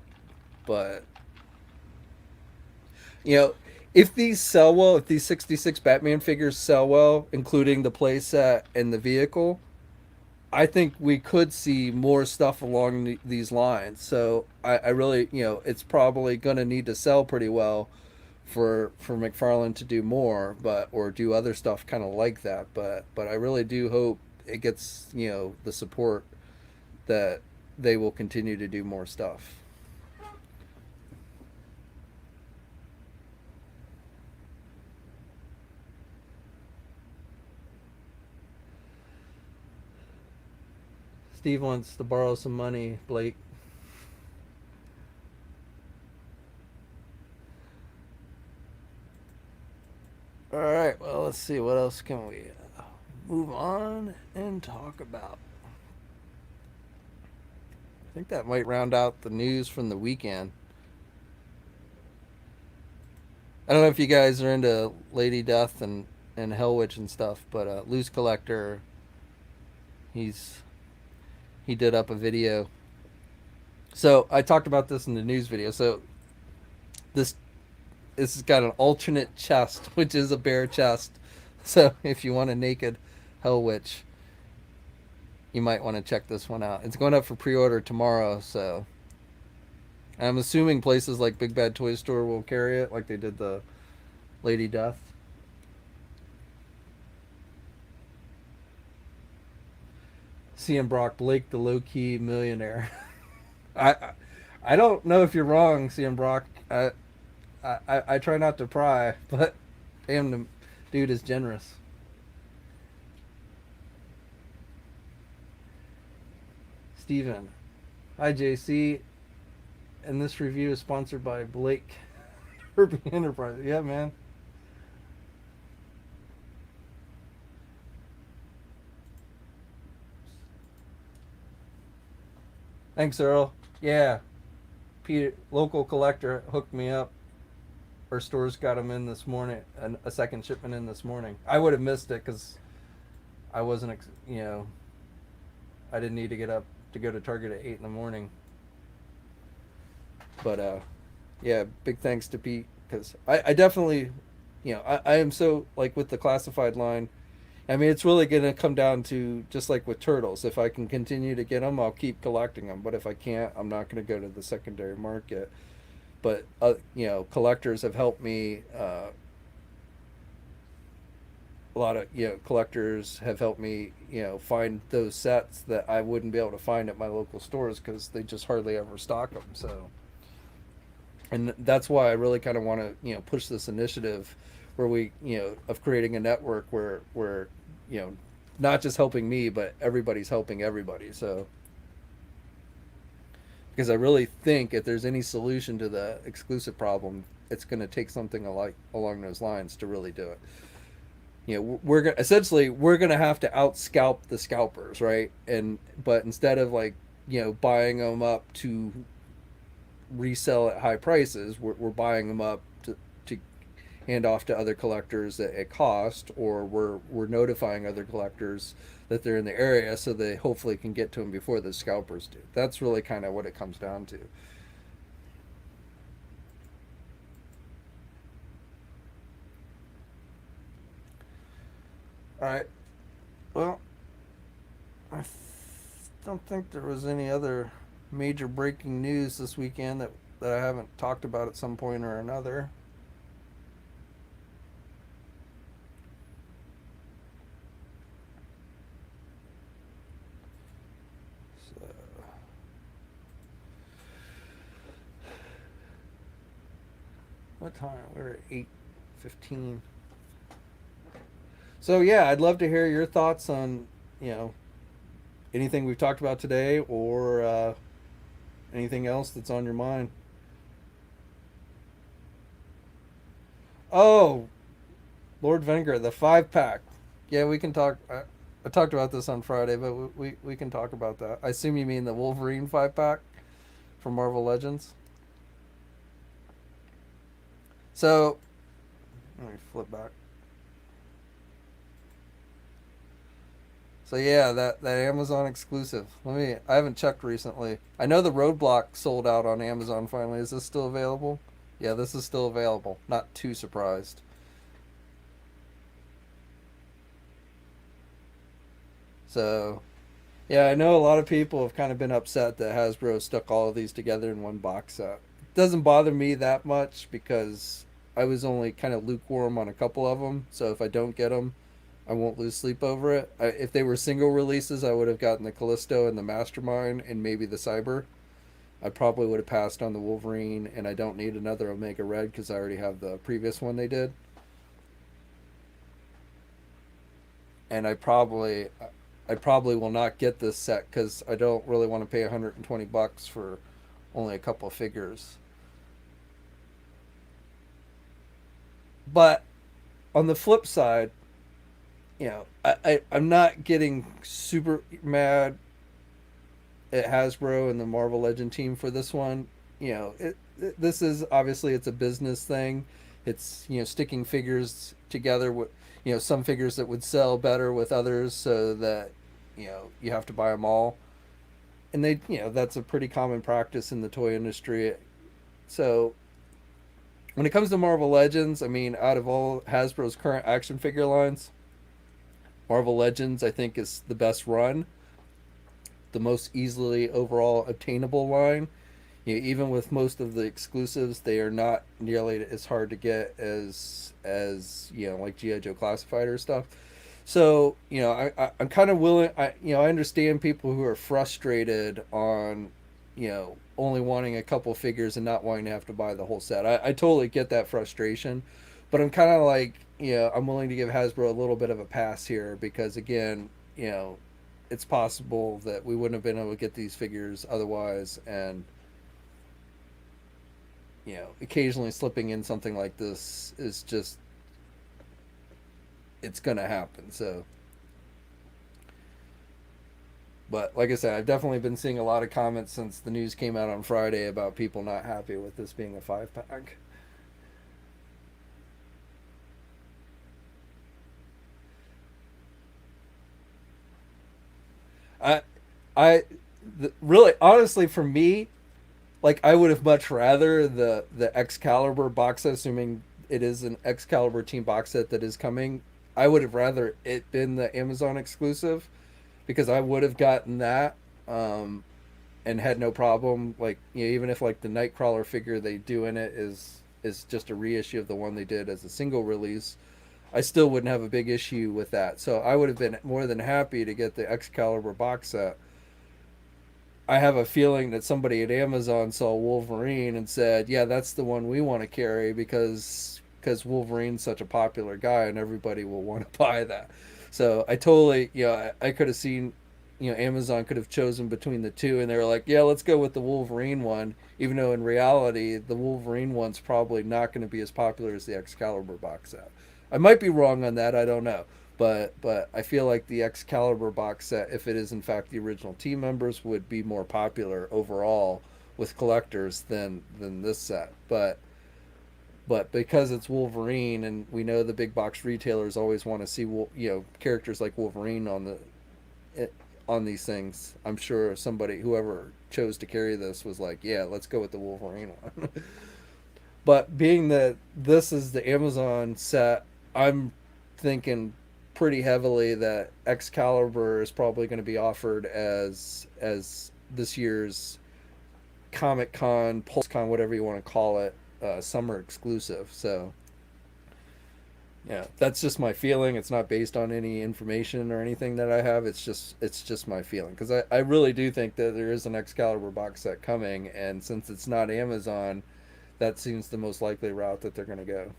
you know, if these sell well, if these 66 Batman figures sell well, including the playset and the vehicle, I think we could see more stuff along these lines. So I really, it's probably going to need to sell pretty well for McFarlane to do more, but or do other stuff kind of like that. But I really do hope it gets the support that they will continue to do more stuff. Steve wants to borrow some money, Blake. All right, well, let's see. What else can we move on and talk about? I think that might round out the news from the weekend. I don't know if you guys are into Lady Death and Hell Witch and stuff, but Loose Collector, he's he did up a video. So I talked about this in the news video. So this this has got an alternate chest, which is a bare chest. So if you want a naked Hell Witch, you might want to check this one out. It's going up for pre-order tomorrow, so I'm assuming places like Big Bad Toy Store will carry it, like they did the Lady Death. CM Brock Blake, the low-key millionaire. I I don't know if you're wrong, CM Brock. I try not to pry, but damn, the dude is generous. Steven. Hi, JayC. And this review is sponsored by Blake Herbie Enterprise. Yeah, man. Thanks, Earl. Yeah, Peter, local collector, hooked me up. Our stores got them in this morning, and a second shipment in this morning. I would have missed it because I wasn't, I didn't need to get up to go to Target at 8 in the morning. But yeah, big thanks to Pete because I definitely, I am so like with the classified line. I mean, it's really going to come down to just like with turtles. If I can continue to get them, I'll keep collecting them. But if I can't, I'm not going to go to the secondary market. But collectors have helped me. A lot of collectors have helped me find those sets that I wouldn't be able to find at my local stores because they just hardly ever stock them. So, and that's why I really kind of want to push this initiative where we of creating a network where not just helping me but everybody's helping everybody. So because I really think if there's any solution to the exclusive problem, it's going to take something along those lines to really do it. Essentially we're gonna have to out scalp the scalpers, right? But instead of like buying them up to resell at high prices, we're buying them up to hand off to other collectors at cost, or we're notifying other collectors that they're in the area so they hopefully can get to them before the scalpers do. That's really kind of what it comes down to. All right. Well, I don't think there was any other major breaking news this weekend that I haven't talked about at some point or another. So, what time? We're at 8:15. So yeah, I'd love to hear your thoughts on anything we've talked about today or anything else that's on your mind. Oh, Lord Venger, the 5 pack. Yeah, we can talk. I talked about this on Friday, but we can talk about that. I assume you mean the Wolverine 5 pack from Marvel Legends. So let me flip back. So yeah, that Amazon exclusive. I haven't checked recently. I know the Roadblock sold out on Amazon finally. Is this still available? Yeah, this is still available. Not too surprised. So yeah, I know a lot of people have kind of been upset that Hasbro stuck all of these together in one box set. It doesn't bother me that much because I was only kind of lukewarm on a couple of them. So if I don't get them, I won't lose sleep over it. If they were single releases, I would have gotten the Callisto and the Mastermind and maybe the Cyber. I probably would have passed on the Wolverine, and I don't need another Omega Red because I already have the previous one they did. And I probably will not get this set because I don't really want to pay $120 for only a couple of figures. But on the flip side, I'm not getting super mad at Hasbro and the Marvel Legend team for this one. This is obviously it's a business thing. It's sticking figures together with some figures that would sell better with others, so that you have to buy them all. And they that's a pretty common practice in the toy industry. So when it comes to Marvel Legends, I mean, out of all Hasbro's current action figure lines, Marvel Legends I think is the best run, the most easily overall obtainable line. Even with most of the exclusives, they are not nearly as hard to get as like GI Joe Classified or stuff. So I'm kind of willing. I understand people who are frustrated on only wanting a couple figures and not wanting to have to buy the whole set. I totally get that frustration, but I'm kind of like I'm willing to give Hasbro a little bit of a pass here because again it's possible that we wouldn't have been able to get these figures otherwise, and occasionally slipping in something like this is just it's gonna happen. So, but like I said, I've definitely been seeing a lot of comments since the news came out on Friday about people not happy with this being a 5 pack. I, I, really honestly for me, like I would have much rather the Excalibur box set, assuming it is an Excalibur team box set that is coming. I would have rather it been the Amazon exclusive because I would have gotten that and had no problem. Like even if like the Nightcrawler figure they do in it is just a reissue of the one they did as a single release, I still wouldn't have a big issue with that. So I would have been more than happy to get the Excalibur box set. I have a feeling that somebody at Amazon saw Wolverine and said, "Yeah, that's the one we want to carry because Wolverine's such a popular guy and everybody will want to buy that." So I totally, I could have seen, Amazon could have chosen between the two, and they were like, "Yeah, let's go with the Wolverine one," even though in reality the Wolverine one's probably not going to be as popular as the Excalibur box set. I might be wrong on that. I don't know. But I feel like the Excalibur box set, if it is in fact the original team members, would be more popular overall with collectors than this set. But because it's Wolverine, and we know the big box retailers always want to see characters like Wolverine on these things. I'm sure whoever chose to carry this was like, yeah, let's go with the Wolverine one. But being that this is the Amazon set, I'm thinking pretty heavily that Excalibur is probably going to be offered as this year's Comic Con, PulseCon, whatever you want to call it, summer exclusive. So yeah, that's just my feeling. It's not based on any information or anything that I have. It's just my feeling because I really do think that there is an Excalibur box set coming, and since it's not Amazon, that seems the most likely route that they're going to go.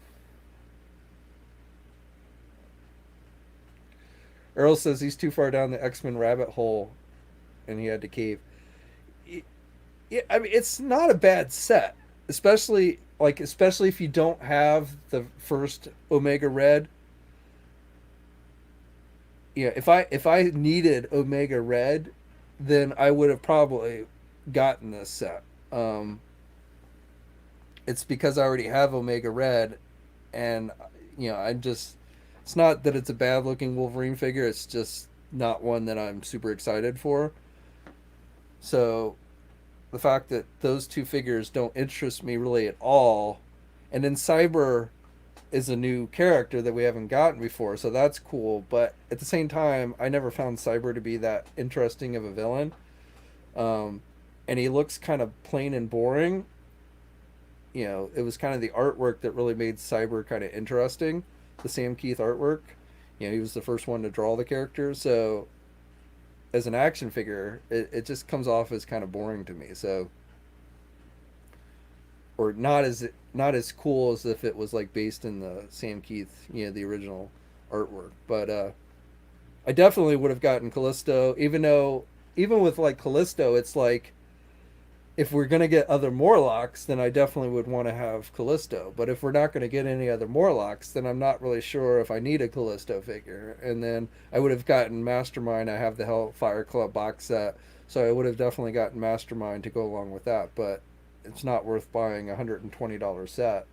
Earl says he's too far down the X-Men rabbit hole, and he had to cave. Yeah, I mean it's not a bad set, especially if you don't have the first Omega Red. If I needed Omega Red, then I would have probably gotten this set. It's because I already have Omega Red, and I'm just. It's not that it's a bad looking Wolverine figure. It's just not one that I'm super excited for. So the fact that those two figures don't interest me really at all, and then Cyber is a new character that we haven't gotten before, so that's cool. But at the same time, I never found Cyber to be that interesting of a villain. Um, and he looks kind of plain and boring. You know, it was kind of the artwork that really made Cyber kind of interesting. The Sam Keith artwork. You know, he was the first one to draw the character, so as an action figure, it just comes off as kind of boring to me. So, or not as cool as if it was like based in the Sam Keith, you know, the original artwork. But I definitely would have gotten Callisto, even with like Callisto, it's like if we're gonna get other Morlocks, then I definitely would want to have Callisto. But if we're not gonna get any other Morlocks, then I'm not really sure if I need a Callisto figure. And then I would have gotten Mastermind. I have the Hellfire Club box set, so I would have definitely gotten Mastermind to go along with that. But it's not worth buying a $120 set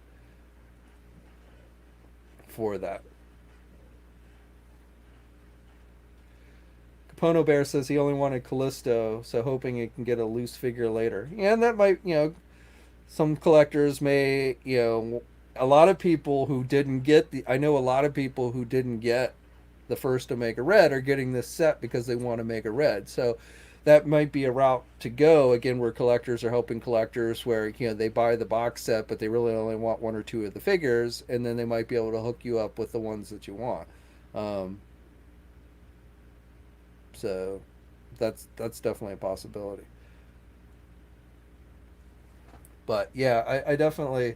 for that. Capono Bear says he only wanted Callisto, so hoping he can get a loose figure later. Yeah, and that might, some collectors may, a lot of people who didn't get I know a lot of people who didn't get the first Omega Red are getting this set because they want Omega Red. So that might be a route to go, again, where collectors are helping collectors, where, they buy the box set, but they really only want one or two of the figures, and then they might be able to hook you up with the ones that you want. Um, so that's definitely a possibility. But yeah, I definitely,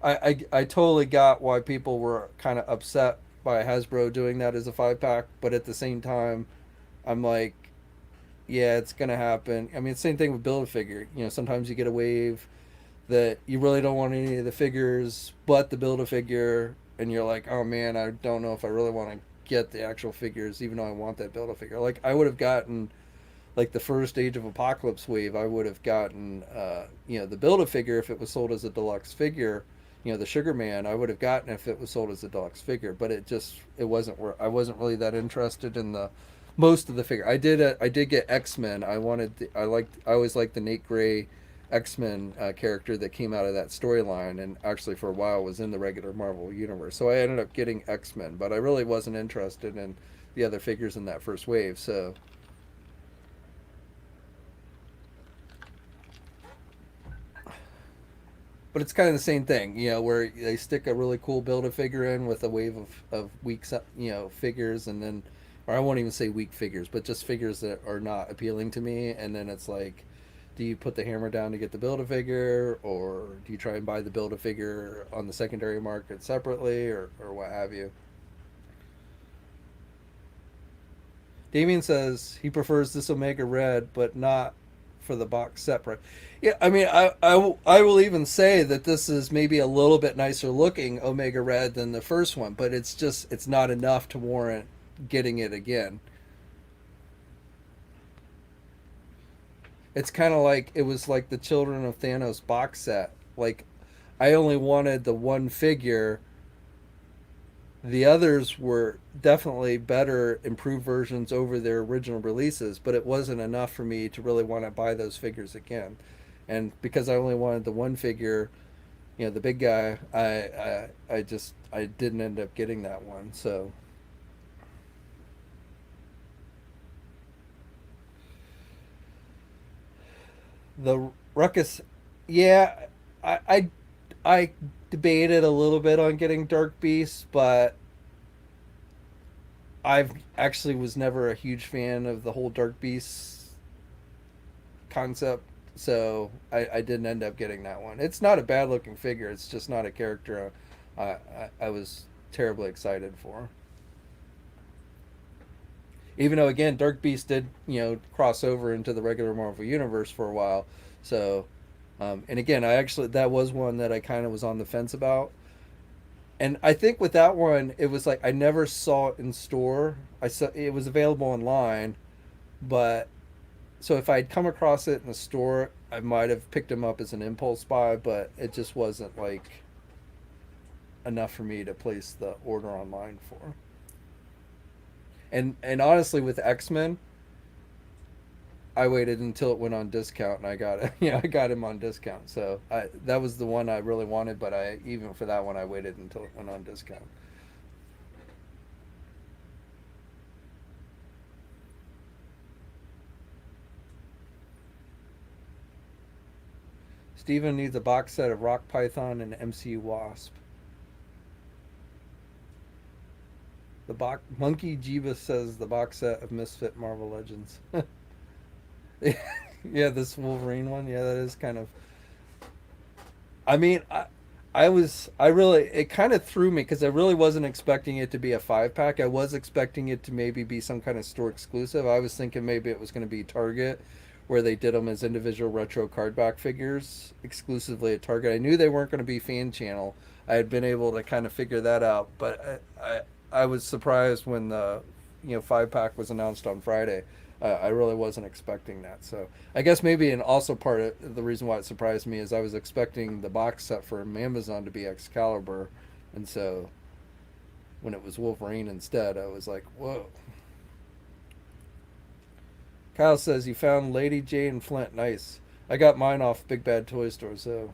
I totally got why people were kind of upset by Hasbro doing that as a 5 pack. But at the same time, I'm like, yeah, it's gonna happen. I mean, same thing with Build a Figure. Sometimes you get a wave that you really don't want any of the figures, but the Build a Figure, and you're like, oh man, I don't know if I really want to get the actual figures, even though I want that Build a Figure. Like I would have gotten like the first Age of Apocalypse wave, I would have gotten, the Build a Figure if it was sold as a deluxe figure. The Sugar Man, I would have gotten if it was sold as a deluxe figure, but it wasn't where I wasn't really that interested in the most of the figure. I did get X-Men. I always liked the Nate Gray X-Men character that came out of that storyline, and actually for a while was in the regular Marvel universe. So I ended up getting X-Men, but I really wasn't interested in the other figures in that first wave. So but it's kind of the same thing, where they stick a really cool build a figure in with a wave of weak, figures, and then, or I won't even say weak figures, but just figures that are not appealing to me, and then it's like, do you put the hammer down to get the build a figure, or do you try and buy the build a figure on the secondary market separately, or what have you? Damien says he prefers this Omega Red, but not for the box separate. Yeah, I mean, I will even say that this is maybe a little bit nicer looking Omega Red than the first one, but it's not enough to warrant getting it again. It's kind of like it was like the Children of Thanos box set. Like, I only wanted the one figure. The others were definitely better, improved versions over their original releases, but it wasn't enough for me to really want to buy those figures again. And because I only wanted the one figure, the big guy, I didn't end up getting that one. So the Ruckus, yeah, I I, I debated a little bit on getting Dark Beast, but I've actually was never a huge fan of the whole Dark Beast concept, so I didn't end up getting that one. It's not a bad looking figure. It's just not a character I was terribly excited for. Even though again, Dark Beast did cross over into the regular Marvel universe for a while, so and again, I actually that was one that I kind of was on the fence about. And I think with that one, it was like I never saw it in store. I saw it was available online, but so if I'd come across it in the store, I might have picked him up as an impulse buy, but it just wasn't like enough for me to place the order online for. And honestly, with X-Men, I waited until it went on discount and I got it. I got him on discount. So that was the one I really wanted, but I even for that one I waited until it went on discount. Steven needs a box set of Rock Python and MCU Wasp. The box Monkey Jeebus says the box set of Misfit Marvel Legends. Yeah, this Wolverine one. Yeah, that is kind of. I mean, I really, it kind of threw me because I really wasn't expecting it to be a 5 pack. I was expecting it to maybe be some kind of store exclusive. I was thinking maybe it was going to be Target, where they did them as individual retro card back figures exclusively at Target. I knew they weren't going to be fan channel. I had been able to kind of figure that out, but I was surprised when the 5 pack was announced on Friday. I really wasn't expecting that. So I guess maybe, and also part of the reason why it surprised me is I was expecting the box set from Amazon to be Excalibur, and so when it was Wolverine instead, I was like, whoa. Kyle says you found Lady J and Flint. Nice. I got mine off Big Bad Toy Store, so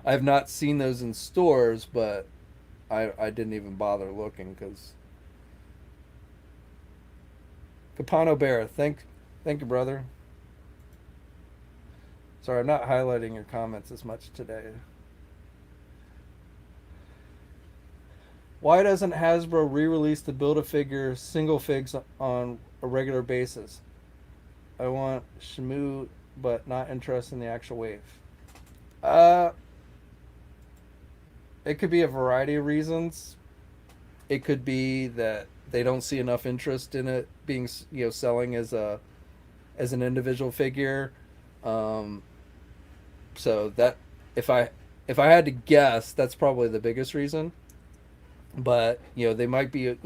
I have not seen those in stores, but I didn't even bother looking because Capano Bear. Thank you, brother. Sorry, I'm not highlighting your comments as much today. Why doesn't Hasbro re-release the Build-A-Figure single figs on a regular basis? I want Shamu, but not interested in the actual wave. Uh, it could be a variety of reasons. It could be that they don't see enough interest in it being, selling as an individual figure. Um, so that if I if I had to guess, that's probably the biggest reason. But they might be,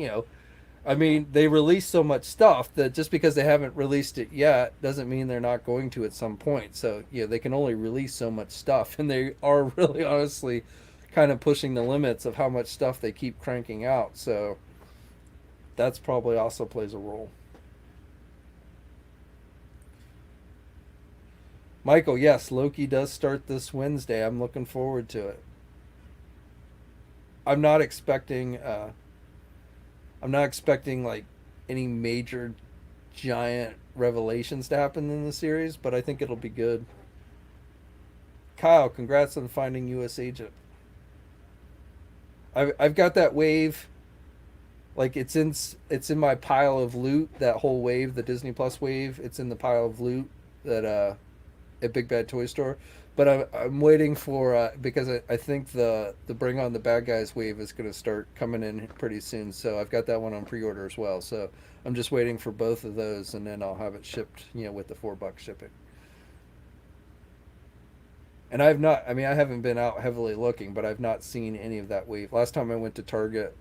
I mean, they release so much stuff that just because they haven't released it yet doesn't mean they're not going to at some point. So they can only release so much stuff, and they are really honestly kind of pushing the limits of how much stuff they keep cranking out. So that's probably also plays a role. Michael, yes, Loki does start this Wednesday. I'm looking forward to it. I'm not expecting I'm not expecting like any major giant revelations to happen in the series, but I think it'll be good. Kyle, congrats on finding US Agent. I've got that wave, like it's in my pile of loot. That whole wave, the Disney Plus wave, it's in the pile of loot that at Big Bad Toy Store. But I'm waiting for because I think the Bring On the Bad Guys wave is going to start coming in pretty soon. So I've got that one on pre-order as well. So I'm just waiting for both of those, and then I'll have it shipped, with the $4 shipping. And I've not, I mean, I haven't been out heavily looking, but I've not seen any of that wave. Last time I went to Target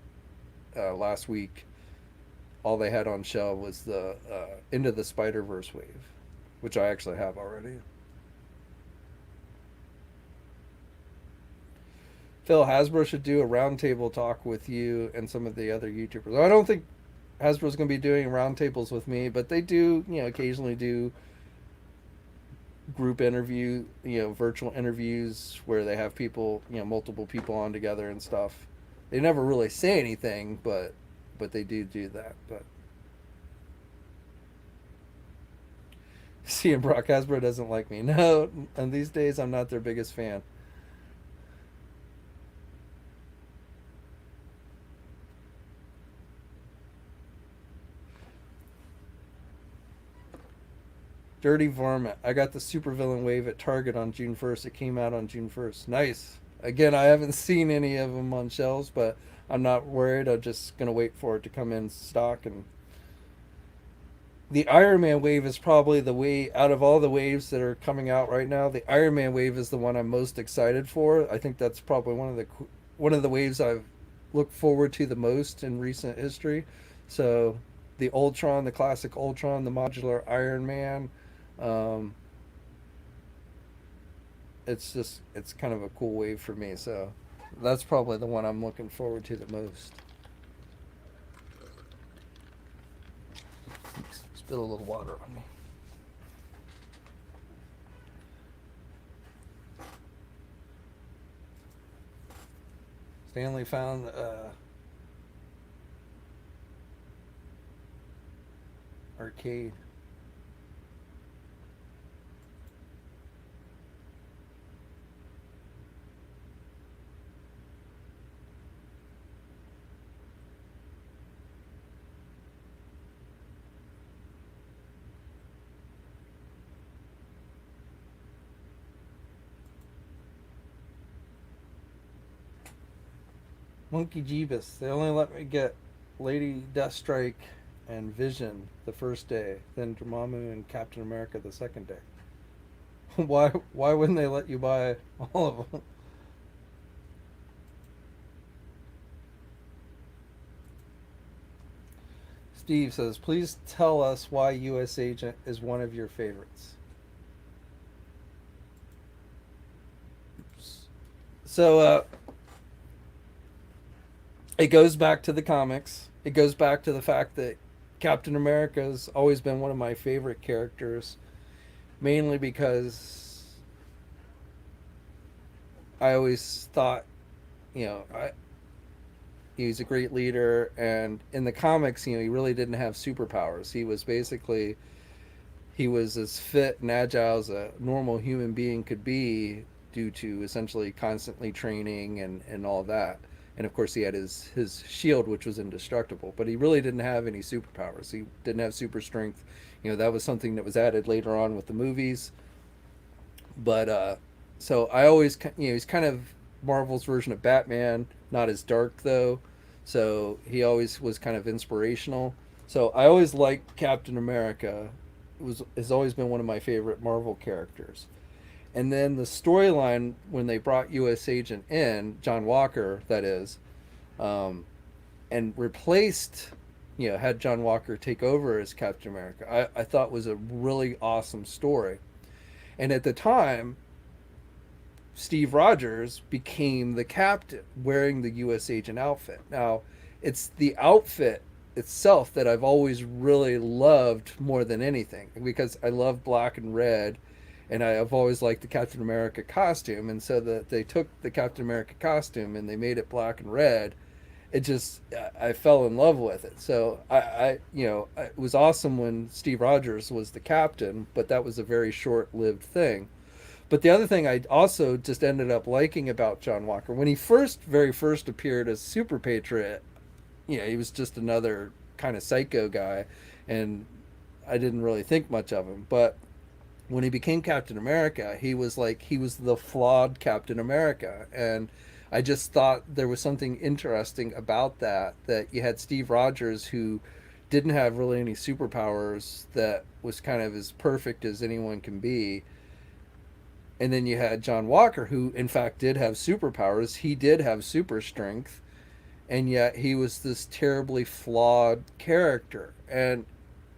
last week, all they had on shelf was the Into the Spider Verse wave, which I actually have already. Phil, Hasbro should do a roundtable talk with you and some of the other YouTubers. I don't think Hasbro's going to be doing roundtables with me, but they do, occasionally do group interview, virtual interviews where they have people, multiple people on together and stuff. They never really say anything, but they do that. But seeing Brock Hasbro doesn't like me. No, and these days I'm not their biggest fan. Dirty Varmint. I got the supervillain wave at Target on June 1st. It came out on June 1st. Nice. Again, I haven't seen any of them on shelves, but I'm not worried. I'm just going to wait for it to come in stock. And the Ironman wave is probably the way, out of all the waves that are coming out right now, the Ironman wave is the one I'm most excited for. I think that's probably one of the waves I've looked forward to the most in recent history. So the Ultron, the classic Ultron, the modular Iron Man. Um, it's kind of a cool wave for me. So that's probably the one I'm looking forward to the most. Get a little water on me. Stanley found arcade. Monkey Jeebus. They only let me get Lady Deathstrike and Vision the first day, then Dormammu and Captain America the second day. Why wouldn't they let you buy all of them? Steve says, please tell us why U.S. Agent is one of your favorites. So, it goes back to the comics. It goes back to the fact that Captain America's always been one of my favorite characters, mainly because I always thought, you know, he's a great leader, and in the comics, you know, he really didn't have superpowers. He was as fit and agile as a normal human being could be due to essentially constantly training and all that. And of course, he had his shield, which was indestructible, but he really didn't have any superpowers. He didn't have super strength. You know, that was something that was added later on with the movies. But so I always, you know, he's kind of Marvel's version of Batman, not as dark though. So he always was kind of inspirational. So I always liked Captain America. It was has always been one of my favorite Marvel characters. And then the storyline when they brought U.S. Agent in, John Walker, that is, um, and replaced, you know, had John Walker take over as Captain America, I thought was a really awesome story. And at the time, Steve Rogers became the captain wearing the U.S. Agent outfit. Now, it's the outfit itself that I've always really loved more than anything because I love black and red, and I've always liked the Captain America costume. And so that they took the Captain America costume and they made it black and red. It just I fell in love with it. So I you know it was awesome when Steve Rogers was the captain, but that was a very short-lived thing. But the other thing I also just ended up liking about John Walker when he very first appeared as Super Patriot, you know, he was just another kind of psycho guy, and I didn't really think much of him. But when he became Captain America, he was the flawed Captain America, and I just thought there was something interesting about that. That you had Steve Rogers who didn't have really any superpowers, that was kind of as perfect as anyone can be, and then you had John Walker who in fact did have superpowers. He did have super strength, and yet he was this terribly flawed character. And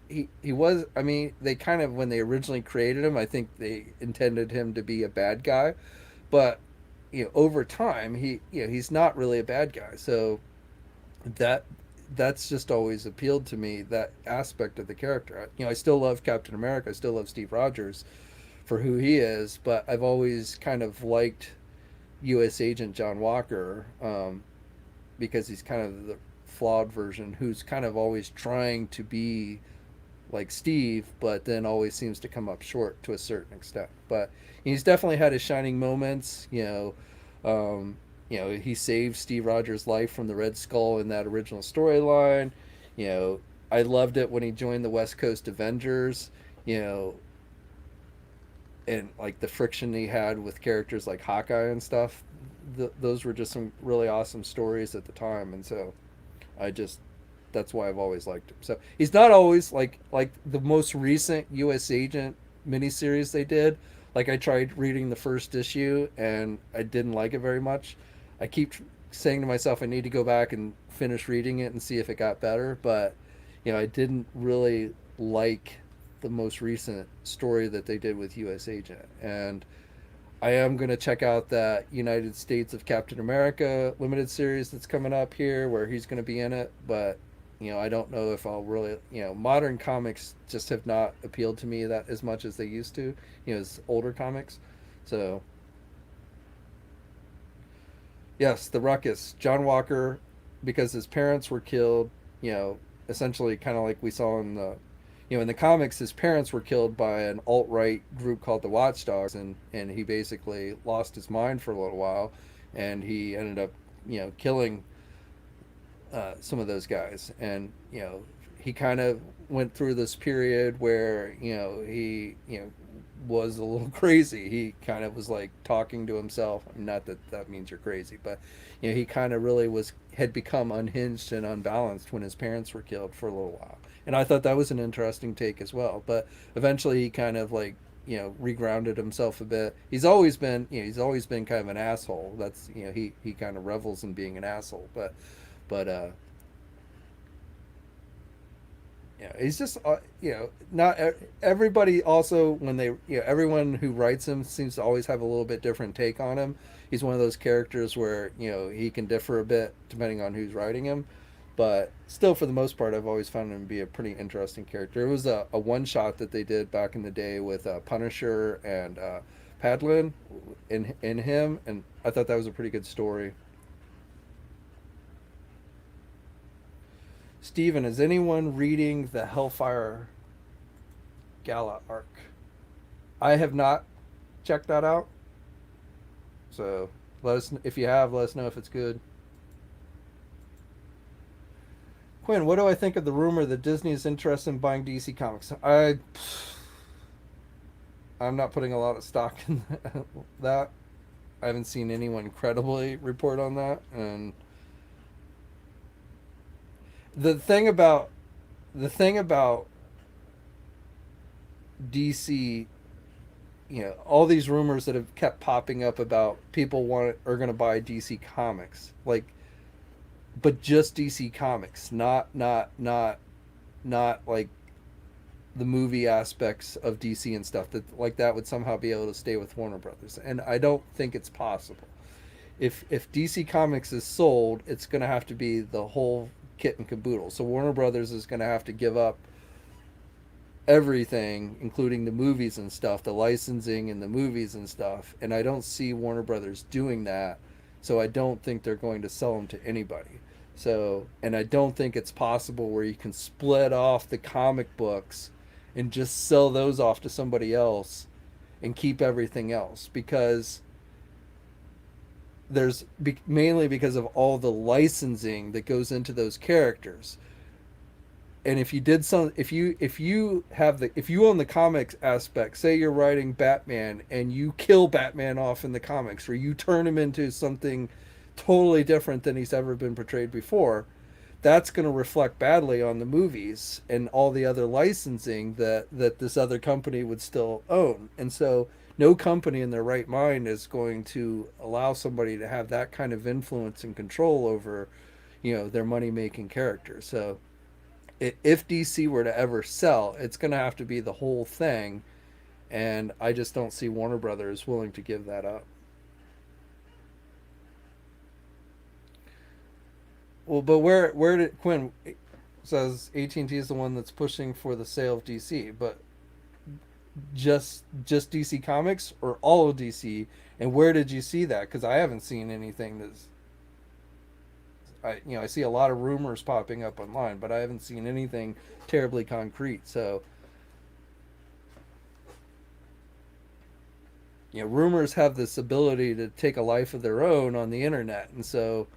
he was, I mean, they kind of, when they originally created him, I think they intended him to be a bad guy, but you know, over time, you know, he's not really a bad guy. So that that's just always appealed to me, that aspect of the character. You know, I still love Captain America, I still love Steve Rogers for who he is, but I've always kind of liked U.S. Agent John Walker, because he's kind of the flawed version who's kind of always trying to be like Steve, but then always seems to come up short to a certain extent. But he's definitely had his shining moments. You know, he saved Steve Rogers' life from the Red Skull in that original storyline. You know, I loved it when he joined the West Coast Avengers. You know, and like the friction he had with characters like Hawkeye and stuff. Those were just some really awesome stories at the time, and so I just that's why I've always liked him. So he's not always like the most recent U.S. Agent miniseries they did. Like I tried reading the first issue and I didn't like it very much. I keep saying to myself I need to go back and finish reading it and see if it got better, but you know I didn't really like the most recent story that they did with U.S. Agent. And I am going to check out that United States of Captain America limited series that's coming up here where he's going to be in it, but I don't know if I'll really, modern comics just have not appealed to me that as much as they used to, as older comics. So, yes, the Ruckus, John Walker, because his parents were killed, you know, essentially kind of like we saw in the, in the comics, his parents were killed by an alt right group called the Watchdogs, and he basically lost his mind for a little while, and he ended up, killing some of those guys, and he kind of went through this period where he was a little crazy. He kind of was like talking to himself. Not that that means you're crazy, but he kind of really had become unhinged and unbalanced when his parents were killed for a little while. And I thought that was an interesting take as well. But eventually, he kind of like regrounded himself a bit. He's always been kind of an asshole. That's he kind of revels in being an asshole, but yeah, he's just not everybody. Also, when they everyone who writes him seems to always have a little bit different take on him. He's one of those characters where he can differ a bit depending on who's writing him, but still, for the most part, I've always found him to be a pretty interesting character. It was a one shot that they did back in the day with Punisher and Padlin in him, and I thought that was a pretty good story. Steven, is anyone reading the Hellfire Gala arc? I have not checked that out. So let us if you have, let us know if it's good. Quinn, what do I think of the rumor that Disney is interested in buying DC Comics? I'm not putting a lot of stock in that. I haven't seen anyone credibly report on that. And the thing about the thing about DC, all these rumors that have kept popping up about people are going to buy DC Comics, like, but just DC Comics, not like the movie aspects of DC and stuff that would somehow be able to stay with Warner Brothers, and I don't think it's possible. If DC Comics is sold, it's going to have to be the whole kit and caboodle. So Warner Brothers is going to have to give up everything, including the movies and stuff, the licensing and the movies and stuff. And I don't see Warner Brothers doing that. So I don't think they're going to sell them to anybody. So, and I don't think it's possible where you can split off the comic books and just sell those off to somebody else and keep everything else, because mainly because of all the licensing that goes into those characters. And if you own the comics aspect, say you're writing Batman and you kill Batman off in the comics, or you turn him into something totally different than he's ever been portrayed before, that's going to reflect badly on the movies and all the other licensing that this other company would still own. And so no company in their right mind is going to allow somebody to have that kind of influence and control over their money making characters. So if DC were to ever sell, it's going to have to be the whole thing, and I just don't see Warner Brothers willing to give that up. Well, but where did Quinn says AT&T is the one that's pushing for the sale of DC, but just DC Comics or all of DC? And where did you see that? Because I haven't seen anything that's I see a lot of rumors popping up online, but I haven't seen anything terribly concrete. So rumors have this ability to take a life of their own on the internet, and so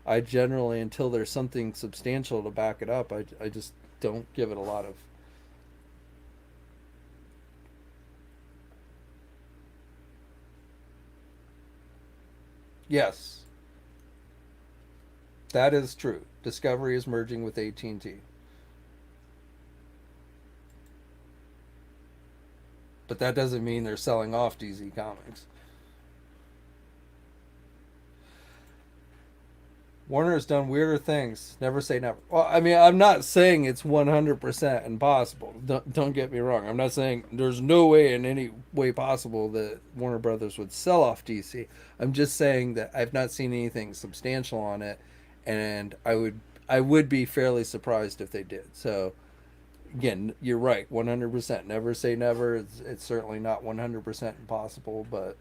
I generally, until there's something substantial to back it up, I just don't give it a lot of. Yes, that is true. Discovery is merging with AT&T, but that doesn't mean they're selling off DC Comics. Warner has done weirder things. Never say never. Well, I mean, I'm not saying it's 100% impossible. Don't get me wrong. I'm not saying there's no way in any way possible that Warner Brothers would sell off DC. I'm just saying that I've not seen anything substantial on it, and I would be fairly surprised if they did. So again, you're right, 100%. Never say never. It's certainly not 100% impossible, but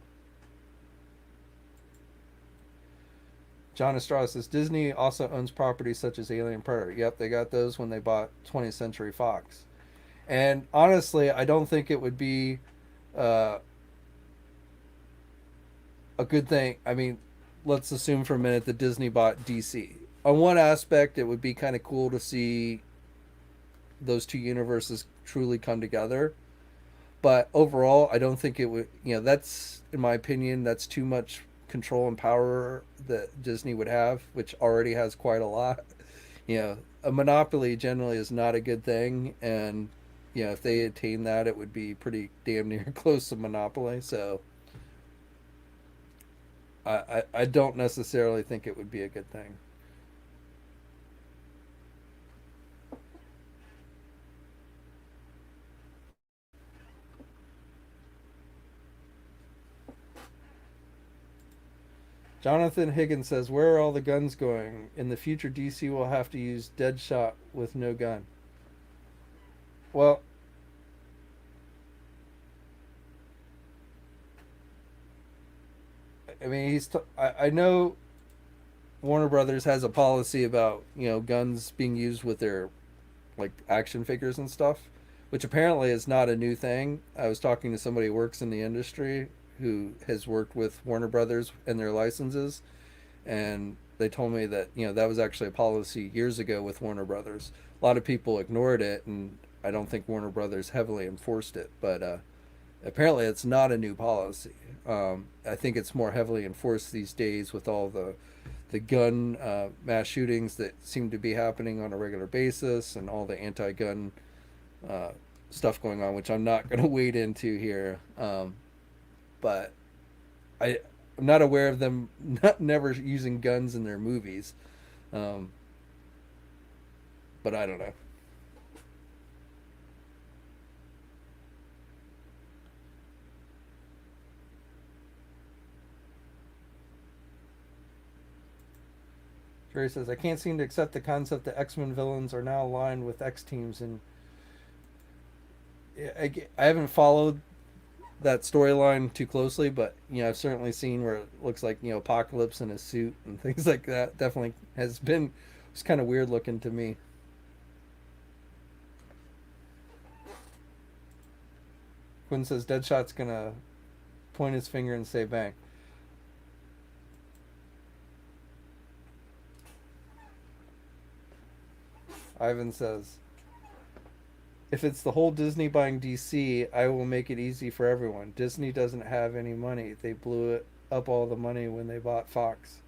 John Estrada says Disney also owns properties such as Alien Predator. Yep, they got those when they bought 20th Century Fox. And honestly, I don't think it would be uh, a good thing. I mean, let's assume for a minute that Disney bought DC. On one aspect, it would be kind of cool to see those two universes truly come together. But overall, I don't think it would. That's in my opinion, that's too much control and power that Disney would have, which already has quite a lot. A monopoly generally is not a good thing, and if they attain that, it would be pretty damn near close to monopoly. So I don't necessarily think it would be a good thing. Jonathan Higgins says, "Where are all the guns going? In the future, DC will have to use Deadshot with no gun." Well, I mean, I know Warner Brothers has a policy about guns being used with their like action figures and stuff, which apparently is not a new thing. I was talking to somebody who works in the industry who has worked with Warner Brothers and their licenses, and they told me that that was actually a policy years ago with Warner Brothers. A lot of people ignored it, and I don't think Warner Brothers heavily enforced it, but apparently it's not a new policy. I think it's more heavily enforced these days with all the gun mass shootings that seem to be happening on a regular basis, and all the anti-gun uh, stuff going on, which I'm not going to wade into here. But I, I'm not aware of them never using guns in their movies. Um, but I don't know. Jerry says, I can't seem to accept the concept that X-Men villains are now aligned with X teams. And I haven't followed that storyline too closely, but I've certainly seen where it looks like Apocalypse in a suit and things like that. Definitely has been. It's kind of weird looking to me. Quinn says Deadshot's gonna point his finger and say bang. Ivan says, if it's the whole Disney buying DC, I will make it easy for everyone. Disney doesn't have any money. They blew it up all the money when they bought Fox.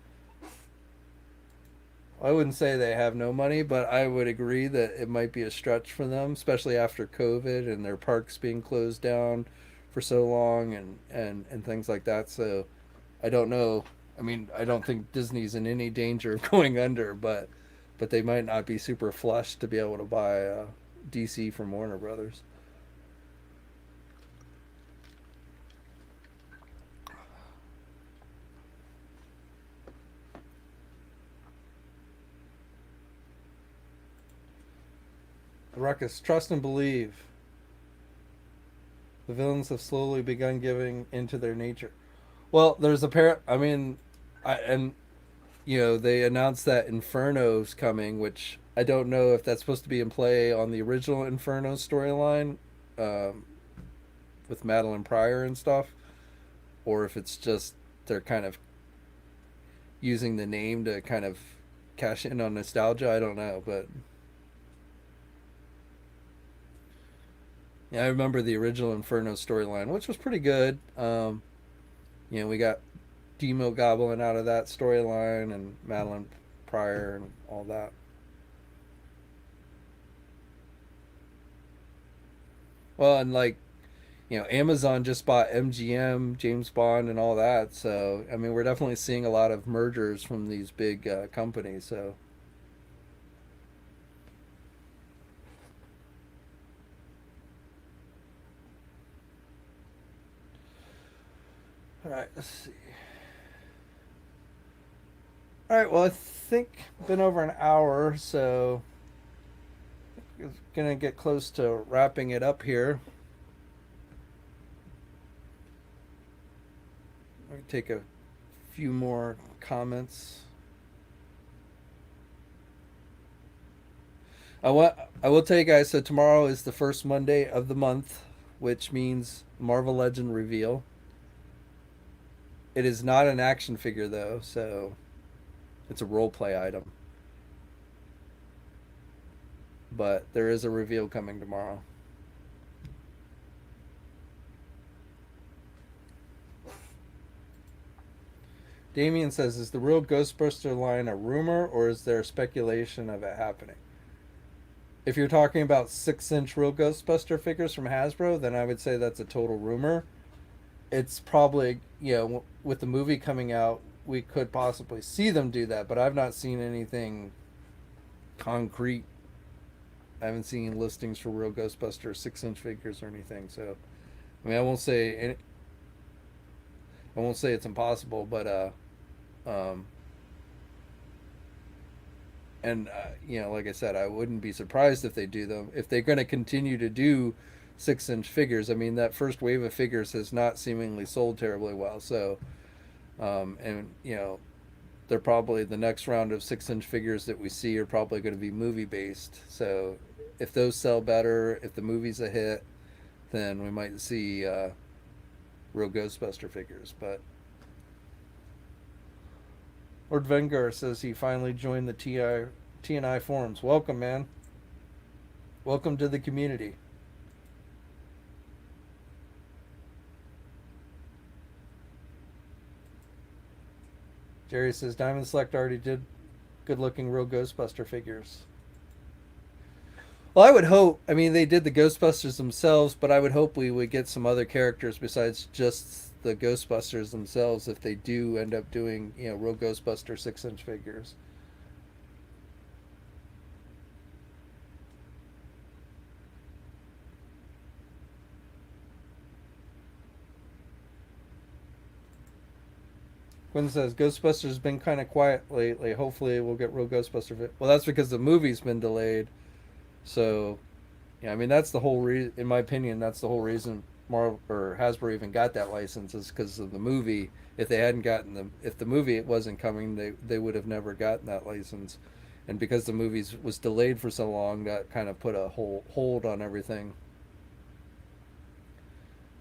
I wouldn't say they have no money, but I would agree that it might be a stretch for them, especially after COVID and their parks being closed down for so long, and things like that. So I don't know. I mean, I don't think Disney's in any danger of going under, but they might not be super flush to be able to buy DC from Warner Brothers. Ruckus, trust and believe. The villains have slowly begun giving into their nature. Well, there's a pair. I mean, and they announced that Inferno's coming, which I don't know if that's supposed to be in play on the original Inferno storyline um, with Madeline Pryor and stuff, or if it's just they're kind of using the name to kind of cash in on nostalgia. I don't know, but yeah, I remember the original Inferno storyline, which was pretty good. We got Demo Goblin out of that storyline and Madeline Pryor and all that. Well, and like Amazon just bought MGM, James Bond, and all that. So I mean, we're definitely seeing a lot of mergers from these big companies. So all right, let's see. All right, well, I think been over an hour, so it's gonna get close to wrapping it up here. Let me take a few more comments. I want I will tell you guys. So tomorrow is the first Monday of the month, which means Marvel Legend reveal. It is not an action figure though, so it's a role play item. But there is a reveal coming tomorrow. Damien says, "Is the real Ghostbuster line a rumor, or is there speculation of it happening?" If you're talking about 6-inch real Ghostbuster figures from Hasbro, then I would say that's a total rumor. It's probably, with the movie coming out, we could possibly see them do that, but I've not seen anything concrete. I haven't seen listings for real Ghostbuster 6-inch figures or anything. So, I mean, I won't say it's impossible, but um, and like I said, I wouldn't be surprised if they do them. If they're going to continue to do 6-inch figures, I mean, that first wave of figures has not seemingly sold terribly well. So, and they're probably the next round of 6-inch figures that we see are probably going to be movie based. So, if those sell better, if the movie's a hit, then we might see real Ghostbuster figures. But Lord Vengar says he finally joined the TNI forums. Welcome, man. Welcome to the community. Jerry says Diamond Select already did good looking real Ghostbuster figures. Well, I would hope. I mean, they did the Ghostbusters themselves, but I would hope we would get some other characters besides just the Ghostbusters themselves if they do end up doing, real Ghostbuster 6-inch figures. Quinn says Ghostbusters has been kind of quiet lately. Hopefully, we'll get real Ghostbuster. Well, that's because the movie's been delayed. So, yeah, I mean that's the whole reason. In my opinion, that's the whole reason Marvel or Hasbro even got that license is because of the movie. If they hadn't gotten if the movie it wasn't coming, they would have never gotten that license. And because the movie was delayed for so long, that kind of put a whole hold on everything.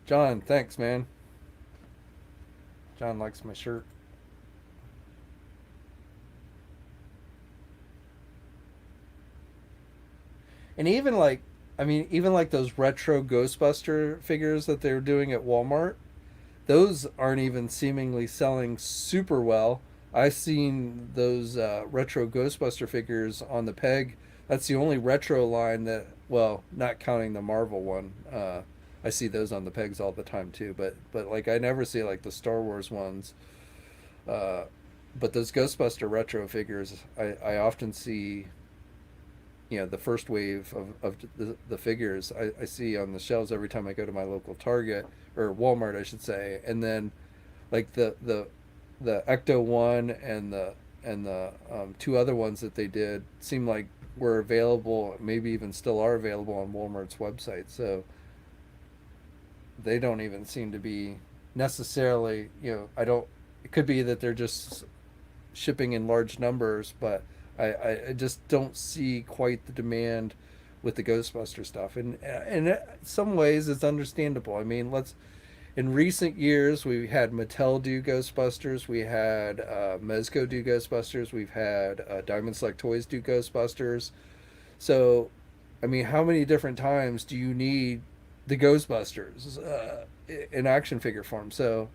John, thanks, man. John likes my shirt. And even like, I mean, even like those retro Ghostbuster figures that they're doing at Walmart, those aren't even seemingly selling super well. I've seen those retro Ghostbuster figures on the peg. That's the only retro line that, well, not counting the Marvel one. I see those on the pegs all the time too. But like I never see like the Star Wars ones. Uh, but those Ghostbuster retro figures, I often see the first wave of the figures I see on the shelves every time I go to my local Target or Walmart, I should say. And then like the Ecto one and the two other ones that they did seem like were available, maybe even still are available on Walmart's website. So they don't even seem to be necessarily, I don't, it could be that they're just shipping in large numbers, but I just don't see quite the demand with the Ghostbuster stuff. And in some ways, it's understandable. I mean, in recent years, we had Mattel do Ghostbusters, we had Mezco do Ghostbusters, we've had Diamond Select Toys do Ghostbusters. So, I mean, how many different times do you need the Ghostbusters in action figure form? So,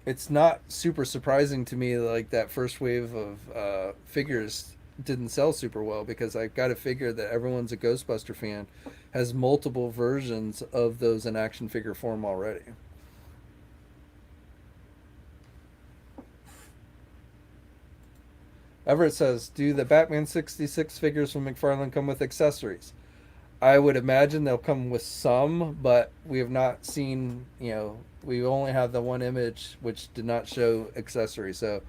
it's not super surprising to me like that first wave of figures didn't sell super well because I got to figure that everyone's a Ghostbuster fan has multiple versions of those in action figure form already. Everett says, "Do the Batman 66 figures from McFarlane come with accessories?" I would imagine they'll come with some, but we have not seen, we only have the one image which did not show accessories. So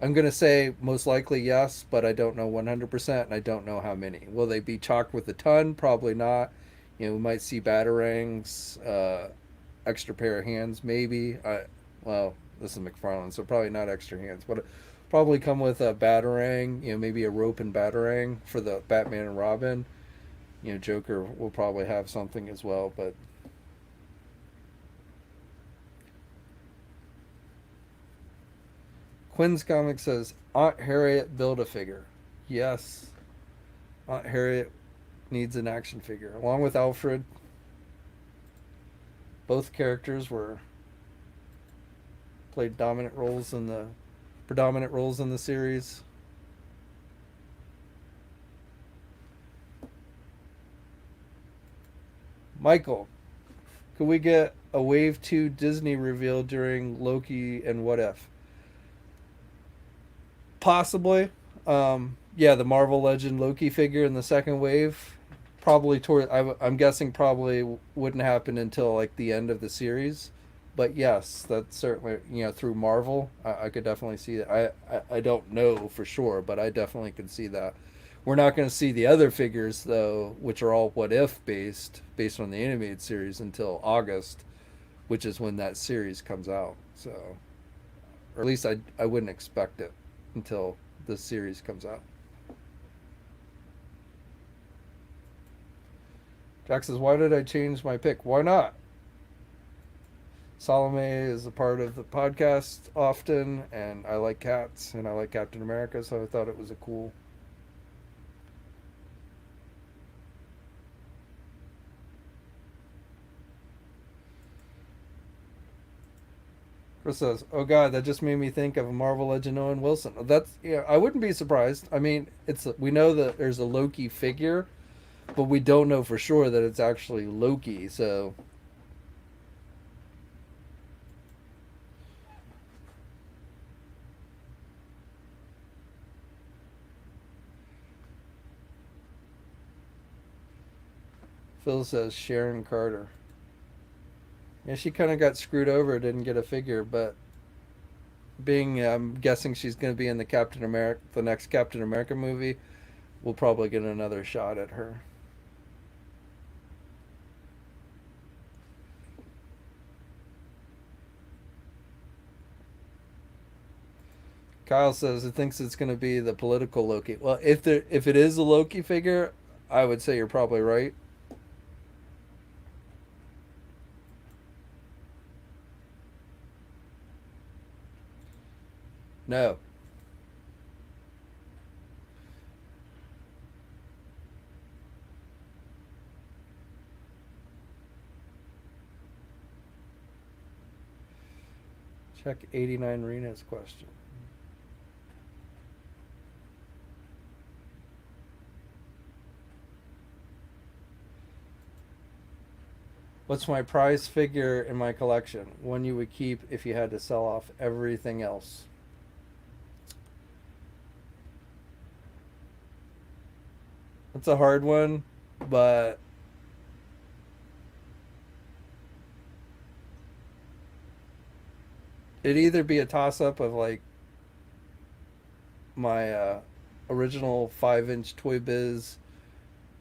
I'm going to say most likely yes, but I don't know 100%, and I don't know how many. Will they be chocked with a ton? Probably not. We might see batarangs, extra pair of hands, maybe. Well, this is McFarlane, so probably not extra hands, but probably come with a batarang, maybe a rope and batarang for the Batman and Robin. Joker will probably have something as well, but Quinn's comic says Aunt Harriet build a figure. Yes, Aunt Harriet needs an action figure along with Alfred. Both characters were played dominant roles in the predominant roles in the series. Michael, could we get a Wave 2 Disney reveal during Loki and What If? Possibly. Yeah, the Marvel Legend Loki figure in the second wave. Probably toward. I'm guessing probably wouldn't happen until like the end of the series. But yes, that's certainly through Marvel. I could definitely see that. I don't know for sure, but I definitely could see that. We're not going to see the other figures though, which are all What If based on the animated series until August, which is when that series comes out. So, or at least I wouldn't expect it until the series comes out. Jack says, "Why did I change my pick? Why not?" Salome is a part of the podcast often, and I like cats, and I like Captain America, so I thought it was a cool. Chris says, "Oh God, that just made me think of a Marvel Legend Owen Wilson." That's I wouldn't be surprised. I mean, we know that there's a Loki figure, but we don't know for sure that it's actually Loki. So Phil says Sharon Carter. Yeah, she kind of got screwed over, didn't get a figure, but I'm guessing she's going to be in the next Captain America movie. We'll probably get another shot at her. Kyle says he thinks it's going to be the political Loki. Well, if it is a Loki figure, I would say you're probably right. No. Check 89 Rena's question. What's my prize figure in my collection? One you would keep if you had to sell off everything else. That's a hard one, but it'd either be a toss up of like my original 5-inch Toy Biz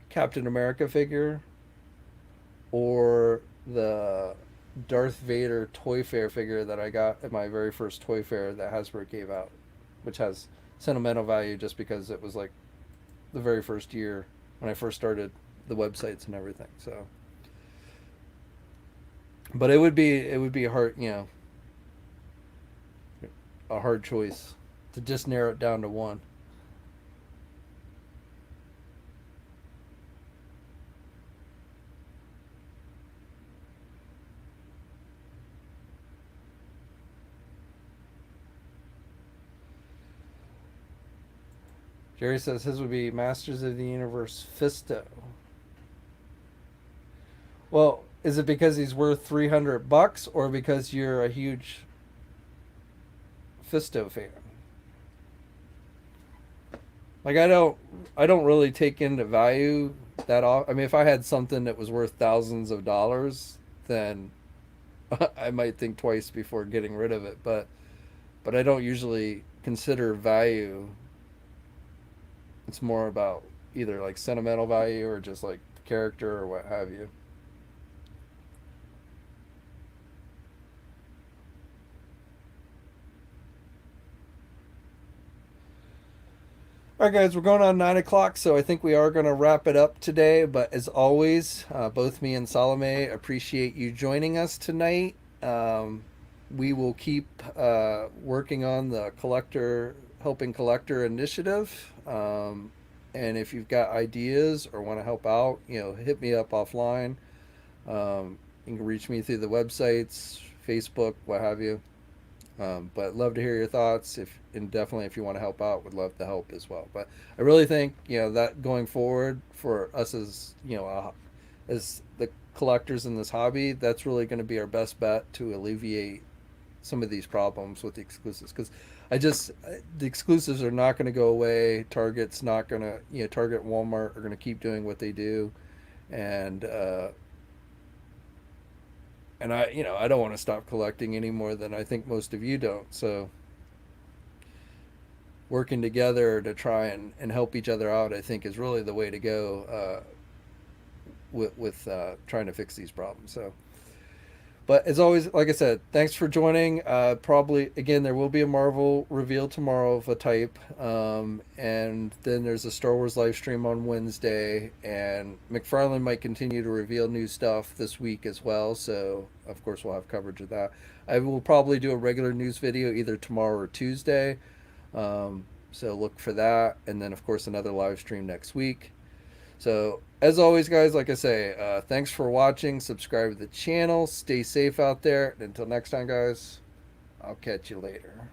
Captain America figure or the Darth Vader Toy Fair figure that I got at my very first Toy Fair that Hasbro gave out, which has sentimental value just because it was like the very first year when I first started the websites and everything. So, but it would be a hard a hard choice to just narrow it down to one. Jerry says his would be Masters of the Universe Fisto. Well, is it because he's worth $300 or because you're a huge Fisto fan? Like I don't really take into value that off. I mean, if I had something that was worth thousands of dollars, then I might think twice before getting rid of it. But I don't usually consider value. It's more about either like sentimental value or just like character or what have you. All right, guys, we're going on 9 o'clock, so I think we are going to wrap it up today. But as always, both me and Salome appreciate you joining us tonight. We will keep working on the helping collector initiative. And if you've got ideas or want to help out, hit me up offline. You can reach me through the websites, Facebook, what have you. But love to hear your thoughts. And definitely if you want to help out, would love to help as well. But I really think that going forward for us as as the collectors in this hobby, that's really going to be our best bet to alleviate some of these problems with the exclusives. Because the exclusives are not going to go away. Target's not going to Target and Walmart are going to keep doing what they do, and I don't want to stop collecting any more than I think most of you don't. So working together to try and help each other out, I think, is really the way to go with trying to fix these problems. So, but as always, like I said, thanks for joining. Probably again, there will be a Marvel reveal tomorrow of a type, and then there's a Star Wars live stream on Wednesday, and McFarlane might continue to reveal new stuff this week as well. So of course we'll have coverage of that. I will probably do a regular news video either tomorrow or Tuesday. So look for that, and then of course another live stream next week. So, as always, guys, like I say, thanks for watching. Subscribe to the channel. Stay safe out there. And until next time, guys, I'll catch you later.